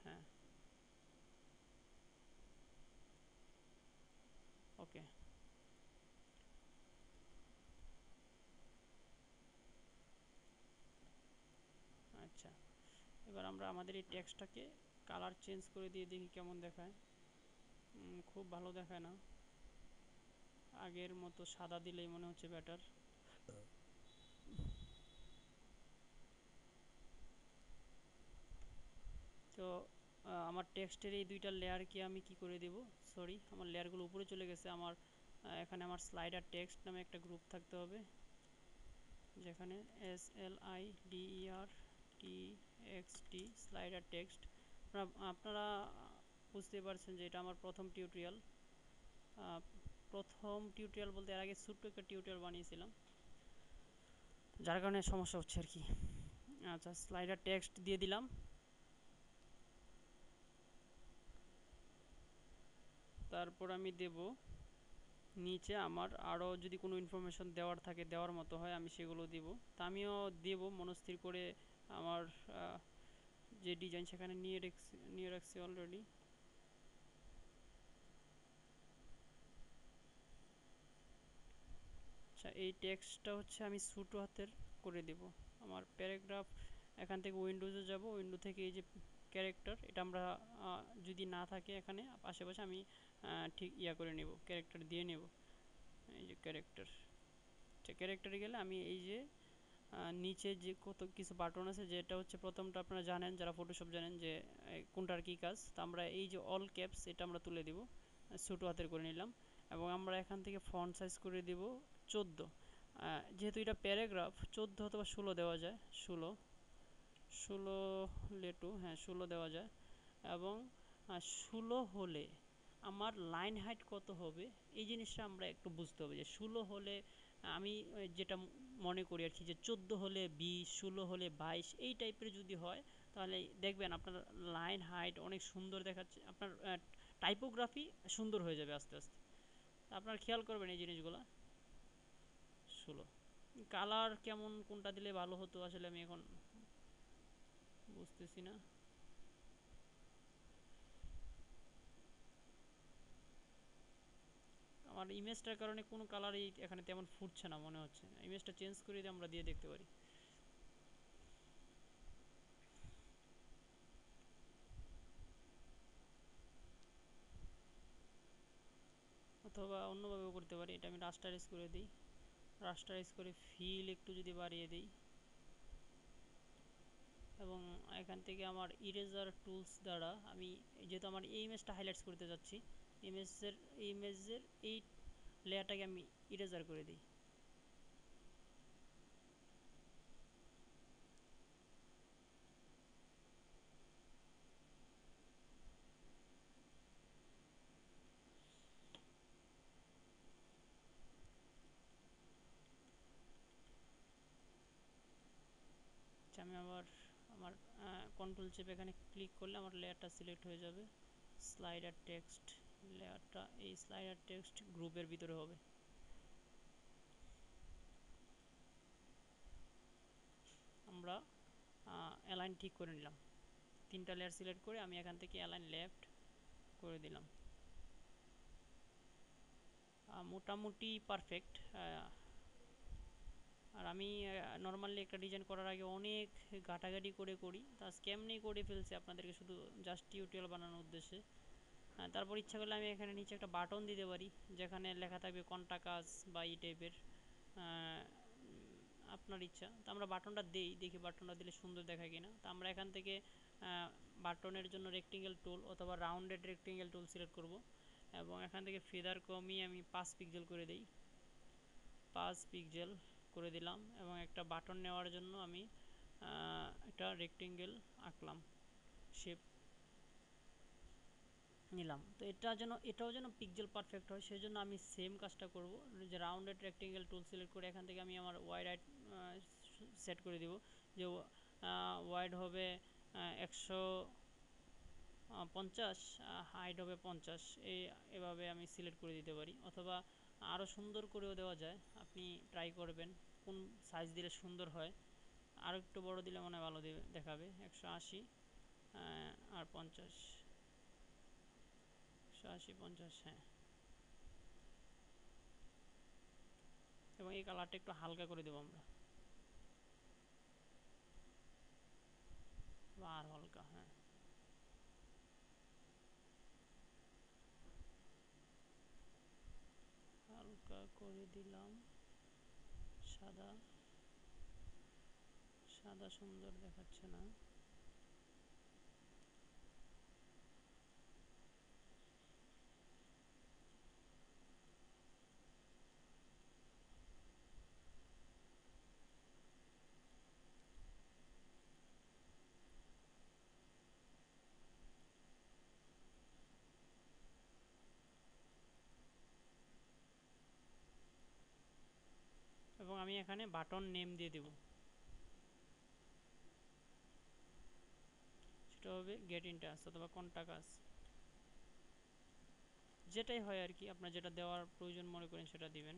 Speaker 1: হ্যাঁ, ওকে। আচ্ছা, এবার আমরা আমাদের এই টেক্সটটাকে কালার চেঞ্জ করে দিয়ে দেখি কেমন দেখায়। খুব ভালো দেখায় না, আগের মতো সাদা দিলেই মনে হচ্ছে বেটার। তো আমার টেক্সটের এই দুইটা লেয়ারকে আমি কি করে দেব, সরি আমার লেয়ারগুলো উপরে চলে গেছে। আমার এখানে আমার স্লাইডার টেক্সট নামে একটা গ্রুপ থাকতে হবে, যেখানে SLIDER TXT স্লাইডার টেক্সট। আপনারা বুঝতে পারছেন যে এটা আমার প্রথম টিউটোরিয়াল। বলতে এর আগে ছোট্ট একটা টিউটোরিয়াল বানিয়েছিলাম, যার কারণে সমস্যা হচ্ছে আর কি। আচ্ছা, স্লাইডার টেক্সট দিয়ে দিলাম। তারপর আমি দেব নিচে আমার আরও যদি কোনো ইনফরমেশন দেওয়ার থাকে, দেওয়ার মতো হয় আমি সেগুলো দিব। তা আমিও দেব মনস্থির করে, আমার যে ডিজাইন সেখানে নিয়ে রাখছি অলরেডি। আচ্ছা, এই টেক্সটটা হচ্ছে আমি ছোটো হাতের করে দেব। আমার প্যারাগ্রাফ, এখান থেকে উইন্ডোজে যাব, উইন্ডো থেকে এই যে ক্যারেক্টার, এটা আমরা যদি না থাকে এখানে আশেপাশে, আমি ঠিক করে নেব, ক্যারেক্টার দিয়ে নেব। এই যে ক্যারেক্টার, আচ্ছা ক্যারেক্টারে গেলে আমি এই যে নিচে যে কত কিছু বাটন আছে, যেটা হচ্ছে প্রথমটা আপনারা জানেন, যারা ফটোশপ জানেন যে কোনটার কী কাজ। তো আমরা এই যে অল ক্যাপস, এটা আমরা তুলে দিব, ছোটো হাতের করে নিলাম। এবং আমরা এখান থেকে ফন্ট সাইজ করে দিব 14। যেহেতু এটা প্যারাগ্রাফ, 14 অথবা 16 দেওয়া যায়, 16 লেটু, হ্যাঁ 16 দেওয়া যায়। এবং 16 হলে আমার লাইন হাইট কত হবে, এই জিনিসটা আমরা একটু বুঝতে হবে। যে 16 হলে আমি যেটা মনে করি আর কি, যে 14 হলে 20, 16 হলে 22, এই টাইপের যদি হয়, তাহলে দেখবেন আপনার লাইন হাইট অনেক সুন্দর দেখাচ্ছে, আপনার টাইপোগ্রাফি সুন্দর হয়ে যাবে আস্তে আস্তে। আপনার খেয়াল করবেন এই জিনিসগুলো। 16 কালার কেমন, কোনটা দিলে ভালো হতো আসলে আমি এখন বুঝতেছি না। আমার ইমেজটার কারণে কোনো কালারই এখানে তেমন ফুটছে না মনে হচ্ছে, ইমেজটা চেঞ্জ করে দিয়ে আমরা দিয়ে দেখতে পারি। অথবা অন্যভাবেও করতে পারি, এটা আমি রাস্টারাইজ করে দিই, রাস্টারাইজ করে ফিল একটু যদি বাড়িয়ে দিই, এবং এখান থেকে আমার ইরেজার টুলস দ্বারা আমি, যেহেতু আমার এই ইমেজটা হাইলাইটস করতে যাচ্ছি, ইমেজের এই লেয়ারটাকে আমি ইরেজার করে দিই। আচ্ছা, আমি আবার আমার কন্ট্রোল চেপে এখানে ক্লিক করলে আমার লেয়ারটা সিলেক্ট হয়ে যাবে। স্লাইডার টেক্সট লেয়ারটা এই স্লাইডার টেক্সট গ্রুপের ভিতরে হবে। আমরা অ্যালাইন ঠিক করে নিলাম, 3টা লেয়ার সিলেক্ট করে আমি এখান থেকে অ্যালাইন লেফট করে দিলাম। মোটামুটি পারফেক্ট। আর আমি নর্মালি একটা ডিজাইন করার আগে অনেক ঘাটাঘাটি করে করি, তা আজকে এমনি করে ফেলছি আপনাদেরকে শুধু জাস্ট টিউটোরিয়াল বানানোর উদ্দেশ্যে। তারপর ইচ্ছা করলে আমি এখানে নিচে একটা বাটন দিতে পারি, যেখানে লেখা থাকবে কোনটা কাজ বা এই টাইপের, আপনার ইচ্ছা। তো আমরা বাটনটা দেই, দেখি বাটনটা দিলে সুন্দর দেখায় কিনা। তো আমরা এখান থেকে বাটনের জন্য রেক্টেঙ্গেল টুল অথবা রাউন্ডেড রেক্টেঙ্গেল টুল সিলেক্ট করব, এবং এখান থেকে ফেদার কমিয়ে আমি 5 পিক্সেল করে দিই, 5 পিক্সেল করে দিলাম। এবং একটা বাটন নেওয়ার জন্য আমি একটা রেক্টেঙ্গেল আঁকলাম, শেপ নিলাম। তো এটাও যেন পিক্সেল পারফেক্ট হয়, সেই জন্য আমি সেম কাজটা করব, যে রাউন্ডেড রেক্টেঙ্গেল টুল সিলেক্ট করে এখান থেকে আমি আমার ওয়াইড হাইট সেট করে দিব, যে ওয়াইড হবে 150, হাইট হবে 50, এভাবে আমি সিলেক্ট করে দিতে পারি। অথবা আরও সুন্দর করেও দেওয়া যায়, আপনি ট্রাই করবেন কোন সাইজ দিলে সুন্দর হয়। আরও একটু বড় দিলে মনে হয় ভালো দেখাবে। 180 আর 50, 180 50, হ্যাঁ। এবং এই কালারটা একটু হালকা করে দেবো আমরা, আর হালকা, হ্যাঁ। হালকা করে দিলাম, সাদা সাদা সুন্দর দেখাচ্ছে না। এবং আমি এখানে বাটন নেম দিয়ে দেব, সেটা হবে গেট ইন টাচ অথবা কন্টাক্ট আস, যেটাই হয় আর কি, আপনার যেটা দেওয়ার প্রয়োজন মনে করেন সেটা দিবেন।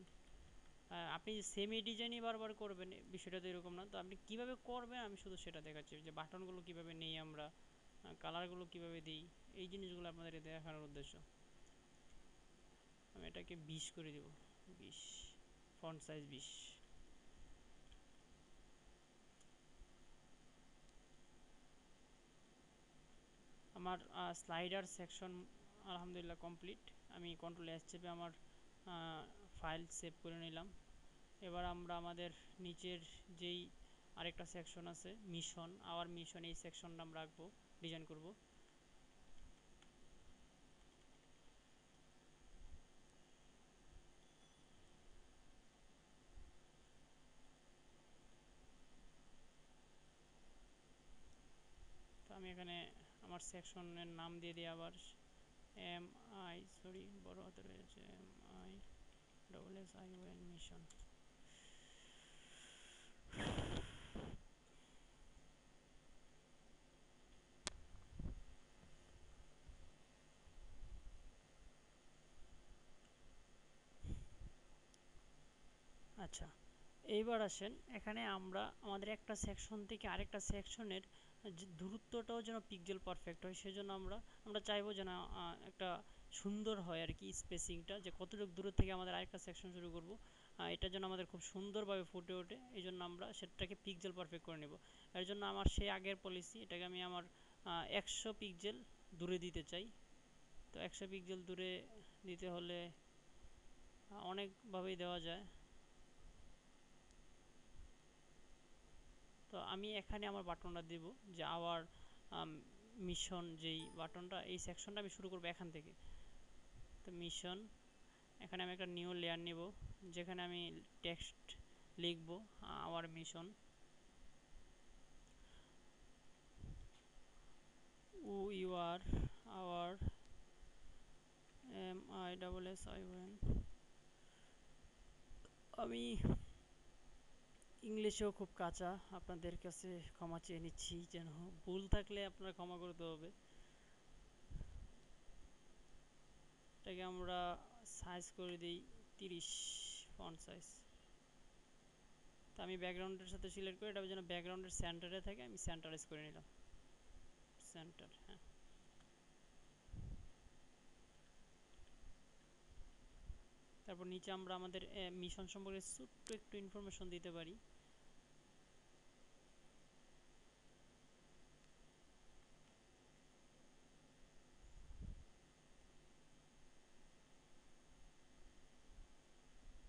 Speaker 1: আপনি সেমি ডিজাইনই বারবার করবেন বিষয়টা তো এরকম না। তো আপনি কীভাবে করবেন আমি শুধু সেটা দেখাচ্ছি, যে বাটনগুলো কীভাবে নেই আমরা, কালারগুলো কীভাবে দিই, এই জিনিসগুলো আপনাদের দেখানোর উদ্দেশ্য। আমি এটাকে 20 করে দেব, 20, ফন্ট সাইজ 20। আমার স্লাইডার সেকশন আলহামদুলিল্লাহ কমপ্লিট। আমি কন্ট্রোল এস চেপে আমার ফাইল সেভ করে নিলাম। এবার আমরা আমাদের নিচের যেই আরেকটা সেকশন আছে মিশন, আওয়ার মিশন, এই সেকশনটা আমরা রাখবো, ডিজাইন করব। তো আমি এখানে আমার সেকশনের নাম দিয়ে দিই আবার বড় হাতে রয়েছে MISSION মিশন। আচ্ছা, এইবার আসেন এখানে আমরা আমাদের একটা সেকশন থেকে আরেকটা সেকশনের দূরত্বটাও যেন পিক্সেল পারফেক্ট হয়, সেজন্য আমরা চাইবো যেন একটা সুন্দর হয় আর কি, স্পেসিংটা যে কতটুকু দূর থেকে আমাদের আরেকটা সেকশন শুরু করব, এটা যেন আমাদের খুব সুন্দরভাবে ফুটে ওঠে। এই জন্য আমরা সেটাকে পিক্সেল পারফেক্ট করে নেব। এর জন্য আমার সেই আগের পলিসি, এটাকে আমি আমার 100 পিক্সেল দূরে দিতে চাই। তো 100 পিক্সেল দূরে দিতে হলে অনেকভাবেই দেওয়া যায়। তো আমি এখানে আমার বাটনটা দেব, যে আওয়ার মিশন, যেই বাটনটা, এই সেকশনটা আমি শুরু করব এখান থেকে। তো মিশন, এখানে আমি একটা নিউ লেয়ার নেব, যেখানে আমি টেক্সট লিখব our mission, UR our MISSION। আমি ইংলিশেও খুব কাঁচা, আপনাদের কাছে ক্ষমা চেয়ে নিচ্ছি, যেন ভুল থাকলে আপনারা ক্ষমা করতে হবে। এটাকে আমরা সাইজ করে দিই 30 ফন্ট সাইজ। তো আমি ব্যাকগ্রাউন্ডের সাথে সিলেক্ট করে এটা যেন ব্যাকগ্রাউন্ডের সেন্টারে থাকে, আমি সেন্টারাইজ করে নিলাম, সেন্টার, হ্যাঁ। তারপর নিচে আমরা আমাদের মিশন সম্পর্কে ছোট্ট একটু ইনফরমেশন দিতে পারি।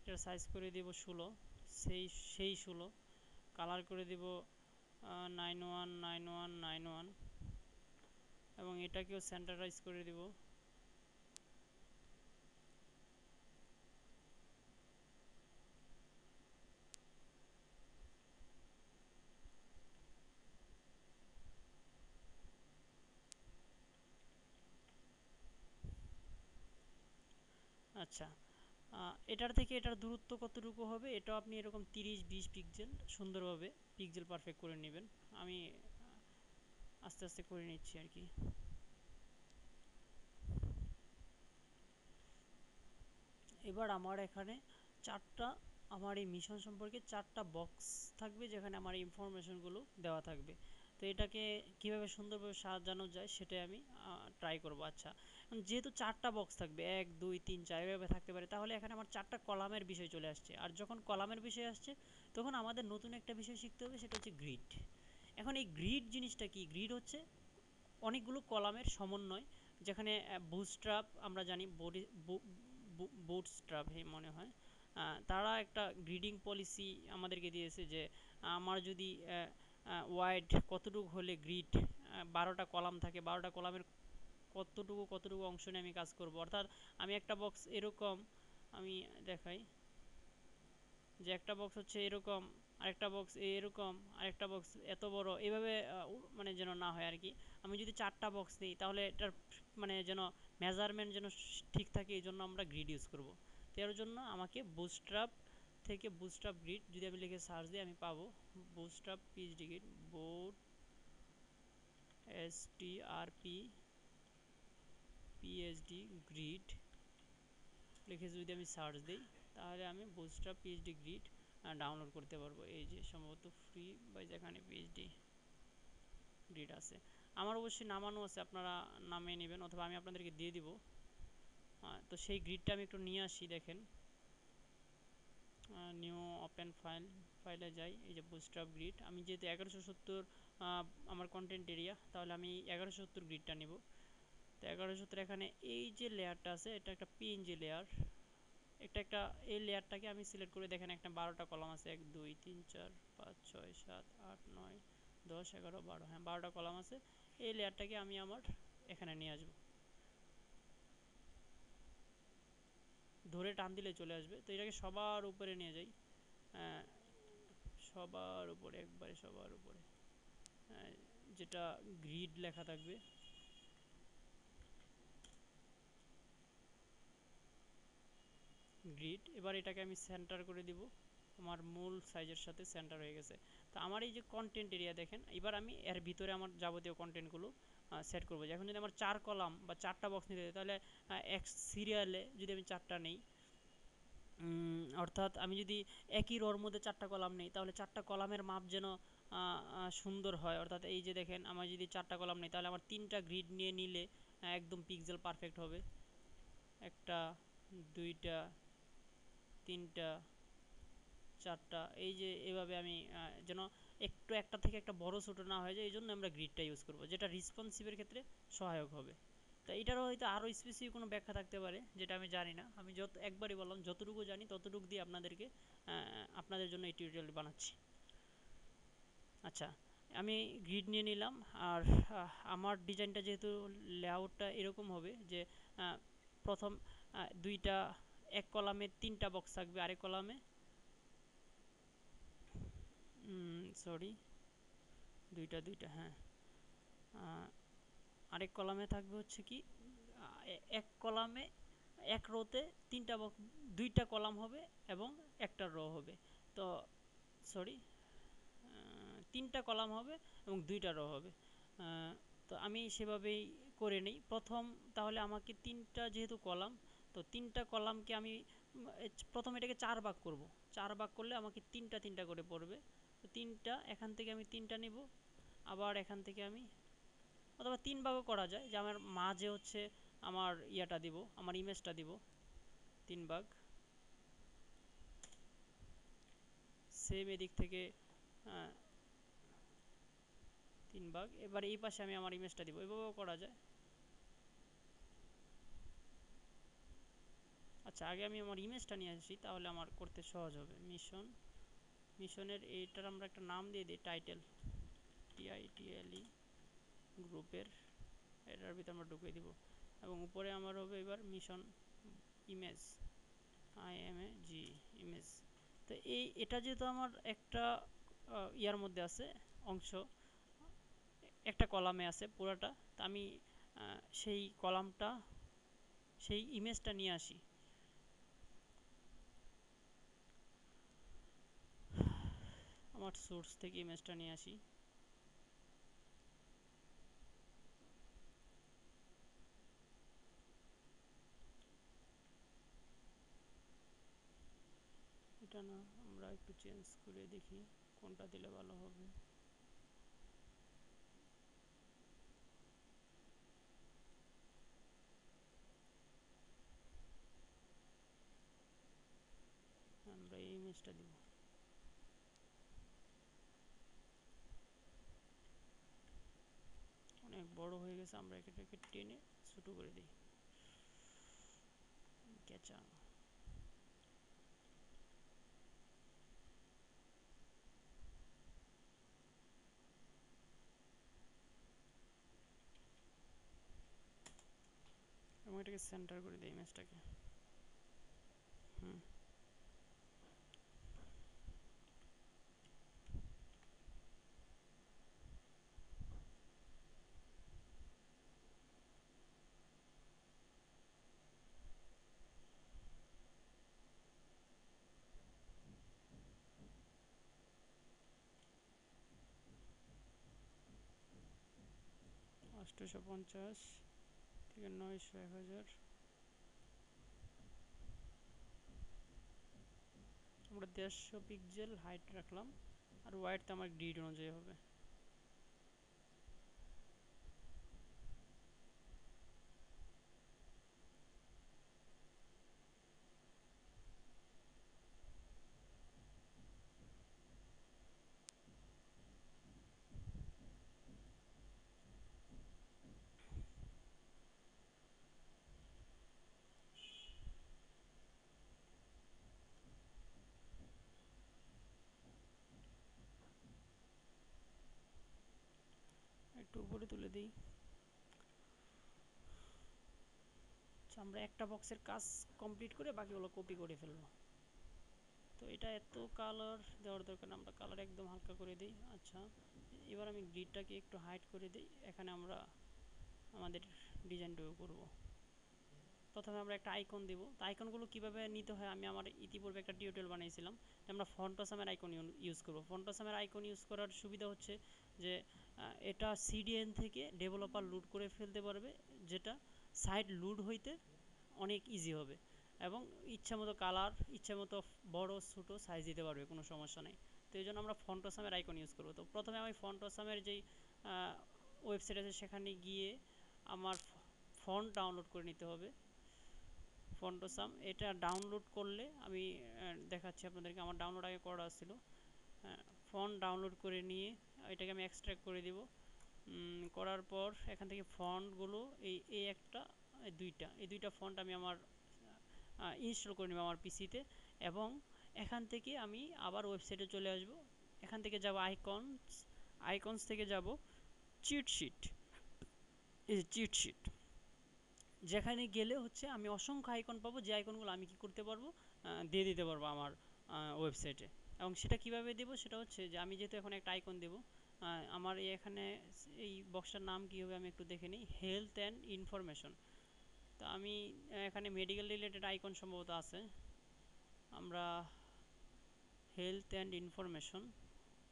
Speaker 1: এটার সাইজ করে দিব 16, সেই 16। কালার করে দিব 919191 এবং এটাকেও সেন্টারাইজ করে দিব। আচ্ছা, এটার থেকে এটার দূরত্ব কতটুকু হবে এটাও আপনি এরকম 30-20 পিক্সেল সুন্দরভাবে পিক্সেল পারফেক্ট করে নেবেন। আমি আস্তে আস্তে করে নিচ্ছি আর কি। এবার আমার এখানে চারটা, আমার এই মিশন সম্পর্কে চারটা বক্স থাকবে যেখানে আমার ইনফরমেশনগুলো দেওয়া থাকবে। তো এটাকে কিভাবে সুন্দরভাবে সাজানো যায় সেটাই আমি ট্রাই করব। আচ্ছা, যেহেতু চারটা বক্স থাকবে, 1 2 3 4 এভাবে থাকতে পারে, তাহলে এখানে আমার চারটা কলামের বিষয় চলে আসছে। আর যখন কলামের বিষয় আসছে তখন আমাদের নতুন একটা বিষয় শিখতে হবে, সেটা হচ্ছে গ্রিড। এখন এই গ্রিড জিনিসটা কি? গ্রিড হচ্ছে অনেকগুলো কলামের সমন্বয়, যেখানে বুটস্ট্র্যাপ আমরা জানি, বুটস্ট্র্যাপ মনে হয়, তারা একটা গ্রিডিং পলিসি আমাদেরকে দিয়েছে যে আমার যদি ওয়াইড কতটুকু হলে গ্রিড 12টা কলাম থাকে, 12টা কলামের কতটুকু কতটুকু অংশ নিয়ে আমি কাজ করব। অর্থাৎ আমি একটা বক্স এরকম, আমি দেখাই যে একটা বক্স হচ্ছে এরকম, আরেকটা বক্স এরকম, আরেকটা বক্স এত বড়, এইভাবে মানে যেন না হয় আর কি। আমি যদি চারটা বক্স নিই তাহলে এটার মানে যেন মেজারমেন্ট যেন ঠিক থাকে, এই জন্য আমরা গ্রিড ইউজ করব। তো এর জন্য আমাকে বুটস্ট্র্যাপ থেকে বুটস্ট্র্যাপ গ্রিড যদি আমি লিখে সার্চ দিই আমি পাবো বুটস্ট্র্যাপ পিএইচডি গ্রিড, বুট এসটিআরপি পিএইচডি গ্রিড লিখে যদি আমি সার্চ দিই তাহলে আমি বুটস্ট্র্যাপ পিএইচডি গ্রিড ডাউনলোড করতে পারবো। এই যে সম্ভবত ফ্রি বা যেখানে পিএইচডি গ্রিড আছে, আমার অবশ্যই নামানো আছে, আপনারা নামিয়ে নেবেন অথবা আমি আপনাদেরকে দিয়ে দিব। তো সেই গ্রিডটা আমি একটু নিয়ে আসি। দেখেন, নিউ ওপেন ফাইলে যাই, এই যে বুটস্ট্র্যাপ গ্রিড, আমি যেহেতু 1170 আমার কন্টেন্ট এরিয়া, তাহলে আমি 1170 গ্রিডটা নিব। তো 1170 এখানে এই যে লেয়ারটা আছে এটা একটা পিএনজি লেয়ার, একটা এই লেয়ারটাকে আমি সিলেক্ট করে, দেখেন একটা 12টা কলাম আছে, 1 2 3 4 5 6 7 8 9 10 11 12, হ্যাঁ 12টা কলাম আছে। এই লেয়ারটাকে আমি আমার এখানে নিয়ে আসবো, ধরে টান দিলে চলে আসবে। তো এটাকে সবার উপরে নিয়ে যাই, সবার উপরে, একবারে সবার উপরে, যেটা গ্রিড লেখা থাকবে। গ্রিড, এবার এটাকে আমি সেন্টার করে দিব, আমার মূল সাইজের সাথে সেন্টার হয়ে গেছে। তো আমার এই যে কন্টেন্ট এরিয়া দেখেন, এবার আমি এর ভিতরে আমার যাবতীয় কন্টেন্টগুলো সেট করবো। এখন যদি আমার 4 কলাম বা 4টা বক্স নিতে হয়, তাহলে এক সিরিয়ালে যদি আমি 4টা নেই, অর্থাৎ আমি যদি একই রোর মধ্যে 4টা কলাম নেই, তাহলে 4টা কলামের মাপ যেন সুন্দর হয়। অর্থাৎ এই যে দেখেন, আমার যদি 4টা কলাম নেই তাহলে আমার 3টা গ্রিড নিয়ে নিলে একদম পিক্সেল পারফেক্ট হবে। একটা, দুইটা, তিনটা, চারটা, এই যে এভাবে আমি যেন একটু একটা থেকে একটা বড় ছোটো না হয়ে যায়, এই জন্য আমরা গ্রিডটা ইউজ করব, যেটা রেসপন্সিভের ক্ষেত্রে সহায়ক হবে। তো এটারও হয়তো আরও স্পেসিফিক কোনো ব্যাখ্যা থাকতে পারে, যেটা আমি জানি না। আমি একবারই বললাম যতটুকু জানি ততটুকু দিয়ে আপনাদেরকে আপনাদের জন্য এই টিউটোরিয়াল বানাচ্ছি। আচ্ছা, আমি গ্রিড নিয়ে নিলাম। আর আমার ডিজাইনটা যেহেতু লেআউটটা এরকম হবে যে প্রথম দুইটা, এক কলামে 3টা বক্স থাকবে, আরেক কলামে সরি দুইটা দুইটা, হ্যাঁ, আরেক কলামে থাকবে হচ্ছে কি এক কলামে, এক রোতে 3টা বক্স, 2টা কলাম হবে এবং একটা রো হবে। তো সরি, 3টা কলাম হবে এবং 2টা রো হবে। তো আমি সেভাবেই করে নিই প্রথম। তাহলে আমাকে 3টা যেহেতু কলাম, তো 3টা কলামকে আমি প্রথমে এটাকে 4 ভাগ করব। 4 ভাগ করলে আমাকে 3টা 3টা করে পড়বে। তো 3টা, এখান থেকে আমি 3টা নিব, আবার এখান থেকে আমি, অথবা 3 ভাগও করা যায়, যে আমার মাঝে হচ্ছে আমার ইয়াটা দিব, আমার ইমেজটা দিব 3 ভাগ, সেম এদিক থেকে 3 ভাগ। এবার এই পাশে আমি আমার ইমেজটা দিব, এভাবেও করা যায়। আচ্ছা, আগে আমি আমার ইমেজটা নিয়ে আসি, তাহলে আমার করতে সহজ হবে। মিশনের এইটার আমরা একটা নাম দিয়ে দিই, টাইটেল, TITLE, গ্রুপের এটার ভিতরে আমরা ঢুকিয়ে দিব। এবং উপরে আমার হবে এবার মিশন ইমেজ, IMAG ইমেজ। তো এটা যেহেতু আমার একটা ইয়ার মধ্যে আছে, অংশ একটা কলামে আছে পুরোটা, তা আমি সেই কলামটা, সেই ইমেজটা নিয়ে আসি। আমার সোর্স থেকে ইমেজটা নিয়ে আসি। এটা না, আমরা একটু চেঞ্জ করে দেখি কোনটা দিলে ভালো হবে। আমরা এই ইমেজটা দিব। অনেক বড় হয়ে গেছে, আমরা এটাকে টেনে ছোট করে দিই। ক্যাচা। এবং এটাকে সেন্টার করে দিই ইমেজটাকে। হুম, 850 থেকে 900 1000। আমরা 150 পিক্সেল হাইট রাখলাম, আর ওয়াইড তো আমার গ্রিড অনুযায়ী হবে। একটু উপরে তুলে দিই। আচ্ছা, আমরা একটা বক্সের কাজ কমপ্লিট করে বাকিগুলো কপি করে ফেলবো। তো এটা এত কালার দেওয়ার দরকার না, আমরা কালার একদম হালকা করে দিই। আচ্ছা, এবার আমি গ্রিডটাকে একটু হাইড করে দিই। এখানে আমরা আমাদের ডিজাইনটুকু করব। প্রথমে আমরা একটা আইকন দেব। তো আইকনগুলো কীভাবে নিতে হয় আমি আমার ইতিপূর্বে একটা টিউটোরিয়াল বানিয়েছিলাম। আমরা ফন্টসামের আইকন ইউজ করব। ফন্টসামের আইকন ইউজ করার সুবিধা হচ্ছে যে এটা সিডিএন থেকে ডেভেলপার লোড করে ফেলতে পারবে, যেটা সাইট লোড হইতে অনেক ইজি হবে, এবং ইচ্ছামতো কালার, ইচ্ছামতো বড় ছোটো সাইজ দিতে পারবে, কোনো সমস্যা নেই। তো এই জন্য আমরা ফন্টসামের আইকন ইউজ করব। তো প্রথমে আমি ফন্টসামের যেই ওয়েবসাইট আছে সেখানে গিয়ে আমার ফন্ট ডাউনলোড করে নিতে হবে। ফন্টসাম এটা ডাউনলোড করলে আমি দেখাচ্ছি আপনাদেরকে। আমার ডাউনলোড আগে করা ছিল। ফন্ট ডাউনলোড করে নিয়ে এটাকে আমি এক্সট্রাক্ট করে দিব। করার পর এখান থেকে ফন্টগুলো এই একটা এই দুইটা ফন্ট আমি আমার ইনস্টল করে নেব আমার পিসিতে, এবং এখান থেকে আমি আবার ওয়েবসাইটে চলে আসব। এখান থেকে যাব আইকনস থেকে যাব চিটশিট। এই যে চিটশিট, যেখানে গেলে হচ্ছে আমি অসংখ্য আইকন পাবো, যে আইকনগুলো আমি কি করতে পারবো, দিয়ে দিতে পারবো আমার ওয়েবসাইটে। এবং সেটা কিভাবে দেবো, সেটা হচ্ছে যে আমি যেহেতু এখন একটা আইকন দেবো, আমার এখানে এই বক্সটার নাম কী হবে আমি একটু দেখে নিই। Health and information. তো আমি এখানে মেডিকেল রিলেটেড আইকন সম্ভবত আছে। আমরা হেলথ অ্যান্ড ইনফরমেশন,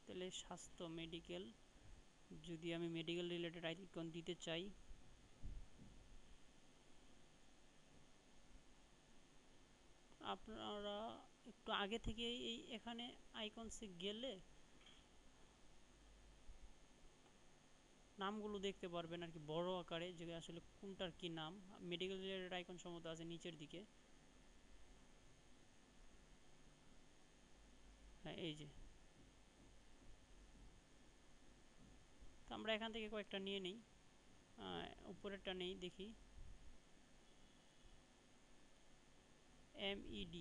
Speaker 1: তাহলে স্বাস্থ্য মেডিকেল, যদি আমি মেডিকেল রিলেটেড আইকন দিতে চাই, আপনারা একটু আগে থেকে এই এখানে আইকনসে গেলে নামগুলো দেখতে পারবেন আর কি, বড় আকারে, যে আসলে কোনটার কি নাম। মেডিকেল রিলেটেড আইকন সম্ভবত আছে নিচের দিকে। হ্যাঁ, এই যে। তো আমরা এখান থেকে কয়েকটা নিয়ে নিই। উপরেরটা নেই, দেখি। MED,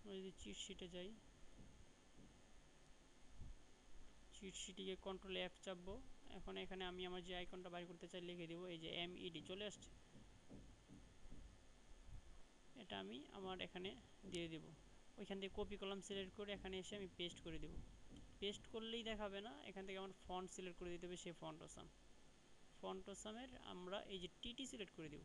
Speaker 1: আমরা যদি চিট শিটে যাই, চিট শিটে গিয়ে কন্ট্রোল F চাপবো। এখন এখানে আমি আমার যে আইকনটা বাইর করতে চাই লিখে দেবো, এই যে MED চলে আসছে। এটা আমি আমার এখানে দিয়ে দেব। ওইখান থেকে কপি কলাম সিলেক্ট করে এখানে এসে আমি পেস্ট করে দেব। পেস্ট করলেই দেখাবে না, এখান থেকে আমার ফন্ট সিলেক্ট করে দিতে হবে, সেই ফন্টসামের আমরা এই যে TT সিলেক্ট করে দেব।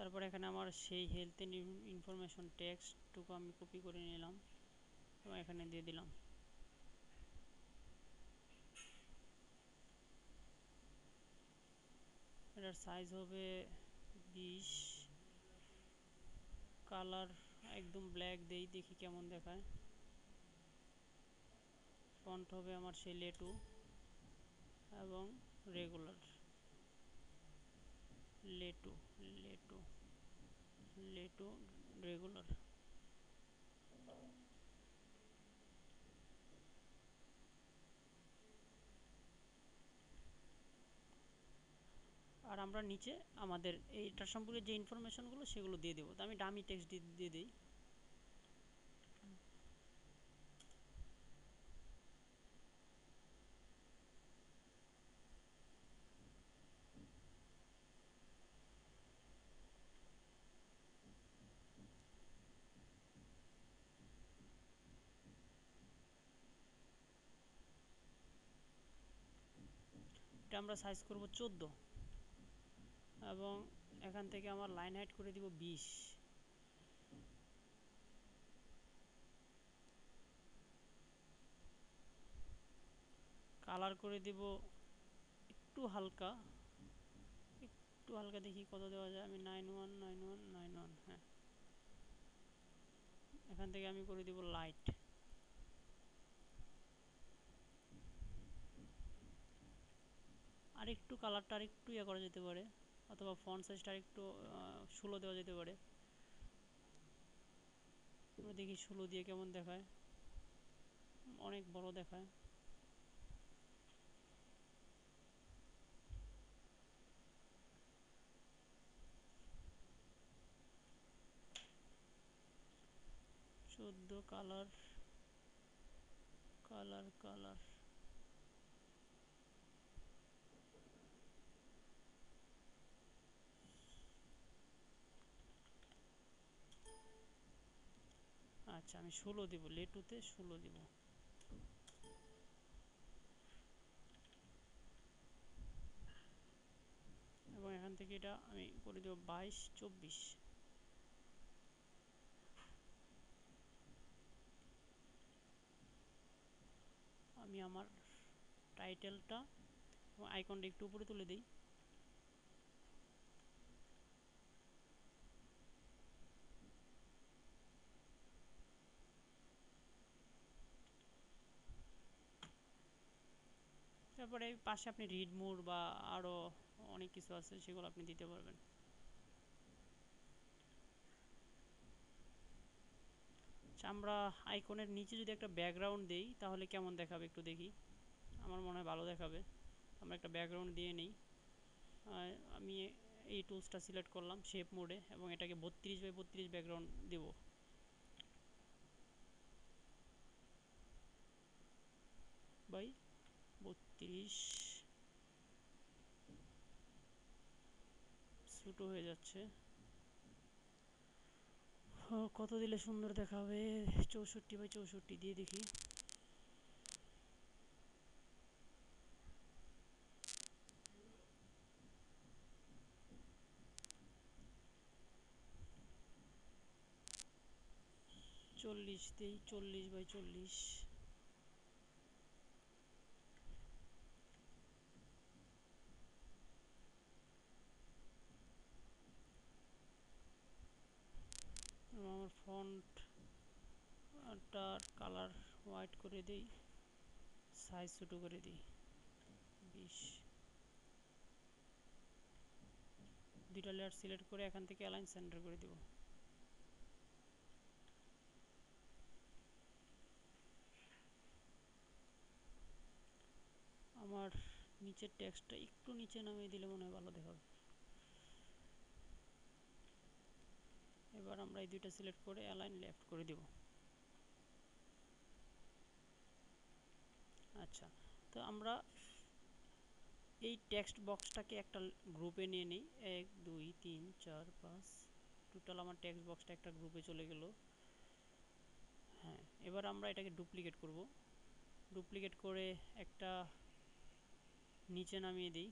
Speaker 1: তারপর এখানে আমার সেই হেলথ ইনফরমেশন টেক্সটটুকু আমি কপি করে নিলাম এবং এখানে দিয়ে দিলাম। এটার সাইজ হবে 20, কালার একদম ব্ল্যাক দেই, দেখি কেমন দেখায়। ফন্ট হবে আমার সেই লেটু এবং রেগুলার, লেটু লেটু লেটু রেগুলার। আর আমরা নিচে আমাদের এইটার সম্পর্কে যে ইনফরমেশনগুলো সেগুলো দিয়ে দেবো। তো আমি ডামি টেক্সট দিয়ে দিই। এটা আমরা সাইজ করব 14 এবং এখান থেকে আমার লাইন হাইট করে দিব 20। কালার করে দিব একটু হালকা, একটু হালকা, দেখি কত দেওয়া যায়। আমি 919191, হ্যাঁ। এখান থেকে আমি করে দিব লাইট। আর একটু কালারটা আর একটু ইয়ে করা যেতে পারে, অথবা ফন্ট সাইজটা আর একটু 16 দেওয়া যেতে পারে। আমরা দেখি 16 দিয়ে কেমন দেখায়। অনেক বড় দেখায়। কালার কালার কালার আচ্ছা, আমি 16 দিব, লেটুতে 16 দিব। এবং এখান থেকে এটা আমি করে দেব 22 24। আমি আমার টাইটেলটা এবং আইকনটা একটু উপরে তুলে দিই। তারপরে পাশে আপনি রিড মোর বা আরও অনেক কিছু আছে, সেগুলো আপনি দিতে পারবেন। আচ্ছা, আমরা আইকনের নিচে যদি একটা ব্যাকগ্রাউন্ড দেই তাহলে কেমন দেখাবে একটু দেখি। আমার মনে হয় ভালো দেখাবে। আমরা একটা ব্যাকগ্রাউন্ড দিয়ে নিই। আমি এই টুলসটা সিলেক্ট করলাম শেপ মোডে এবং এটাকে 32 বাই 32 ব্যাকগ্রাউন্ড দেব। বাই 32 ছোটো হয়ে যাচ্ছে। কত দিলে সুন্দর দেখাবে? 64 বাই 64 দিয়ে দেখি। চল্লিশ দিই, 40 বাই 40। আমার ফন্টটার কালার হোয়াইট করে দিই, সাইজ ছোটো করে দিই 20। দুইটা লেয়ার সিলেক্ট করে এখান থেকে অ্যালাইন সেন্টার করে দিব। আমার নিচের টেক্সটটা একটু নিচে নামিয়ে দিলে মনে হয় ভালো দেখাবে। এবার আমরা এই দুইটা সিলেক্ট করে অ্যালাইন লেফট করে দিব। আচ্ছা, তো আমরা এই টেক্সট বক্সটাকে একটা গ্রুপে নিয়ে নিই। 1 2 3 4 5, টোটাল আমার টেক্সট বক্সটা একটা গ্রুপে চলে গেল। হ্যাঁ, এবার আমরা এটাকে ডুপ্লিকেট করব। ডুপ্লিকেট করে একটা নিচে নামিয়ে দিই।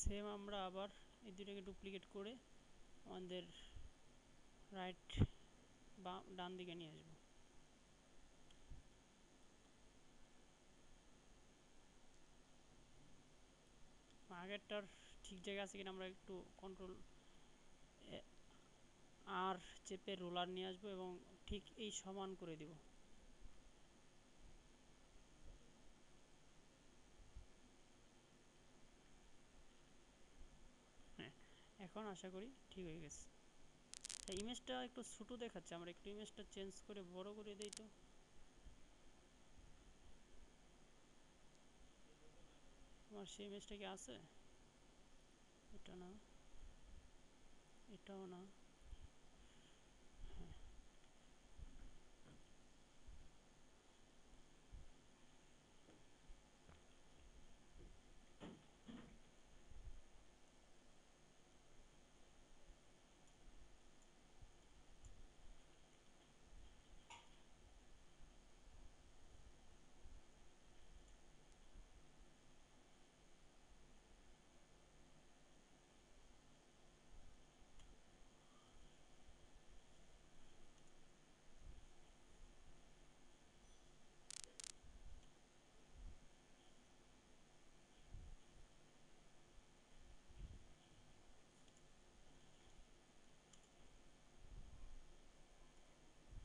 Speaker 1: সেম আমরা আবার এই দুইটাকে ডুপ্লিকেট করে আমাদের রাইট বা ডান দিকে নিয়ে আসবো। আগেরটার ঠিক জায়গায় আছে কিনা আমরা একটু কন্ট্রোল আর চেপে রোলার নিয়ে আসবো এবং ঠিক এই সমান করে দিব। হ্যাঁ, এখন আশা করি ঠিক হয়ে গেছে। ইমেজটা একটু ছোটো দেখাচ্ছে, আমরা একটু ইমেজটা চেঞ্জ করে বড় করে দিই তো। আমার সেই ইমেজটা কি আছে? এটা না, এটাও না।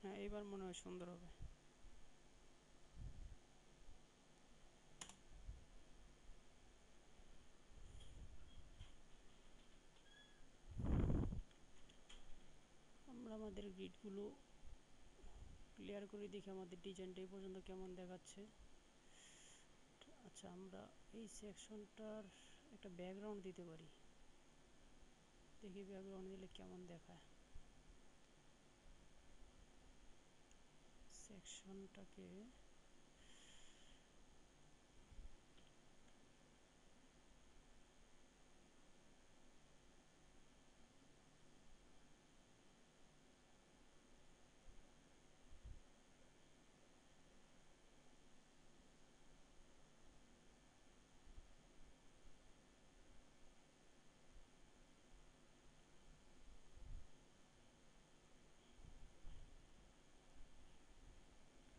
Speaker 1: হ্যাঁ, এবার মনে হয় সুন্দর হবে। আমরা আমাদের গ্রিডগুলো ক্লিয়ার করে দেখি আমাদের ডিজাইনটা এই পর্যন্ত কেমন দেখাচ্ছে। আচ্ছা, আমরা এই সেকশনটার একটা ব্যাকগ্রাউন্ড দিতে পারি, দেখি ব্যাকগ্রাউন্ড দিলে কেমন দেখায়। সেকশনটাকে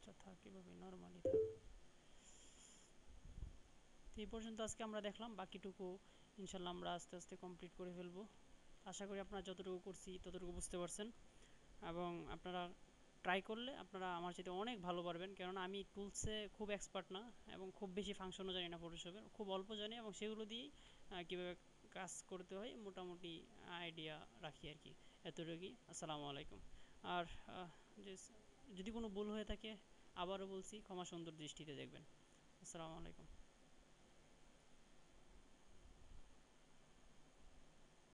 Speaker 1: আচ্ছা থাক, এভাবে নর্মালি থাক। তো এই পর্যন্ত আজকে আমরা দেখলাম, বাকিটুকু ইনশাল্লাহ আমরা আস্তে আস্তে কমপ্লিট করে ফেলবো। আশা করি আপনারা যতটুকু করছি ততটুকু বুঝতে পারছেন, এবং আপনারা ট্রাই করলে আপনারা আমার চাইতে অনেক ভালো পারবেন। কেননা আমি টুলসে খুব এক্সপার্ট না, এবং খুব বেশি ফাংশনও জানি না ফটোশপের, খুব অল্প জানি, এবং সেগুলো দিয়েই কীভাবে কাজ করতে হয় মোটামুটি আইডিয়া রাখি আর কি। এতটুকুই। আসসালামু আলাইকুম। আর যে যদি কোনো ভুল হয়ে থাকে আবারও বলছি, ক্ষমা সুন্দর দৃষ্টিতে দেখবেন। আসসালামু আলাইকুম।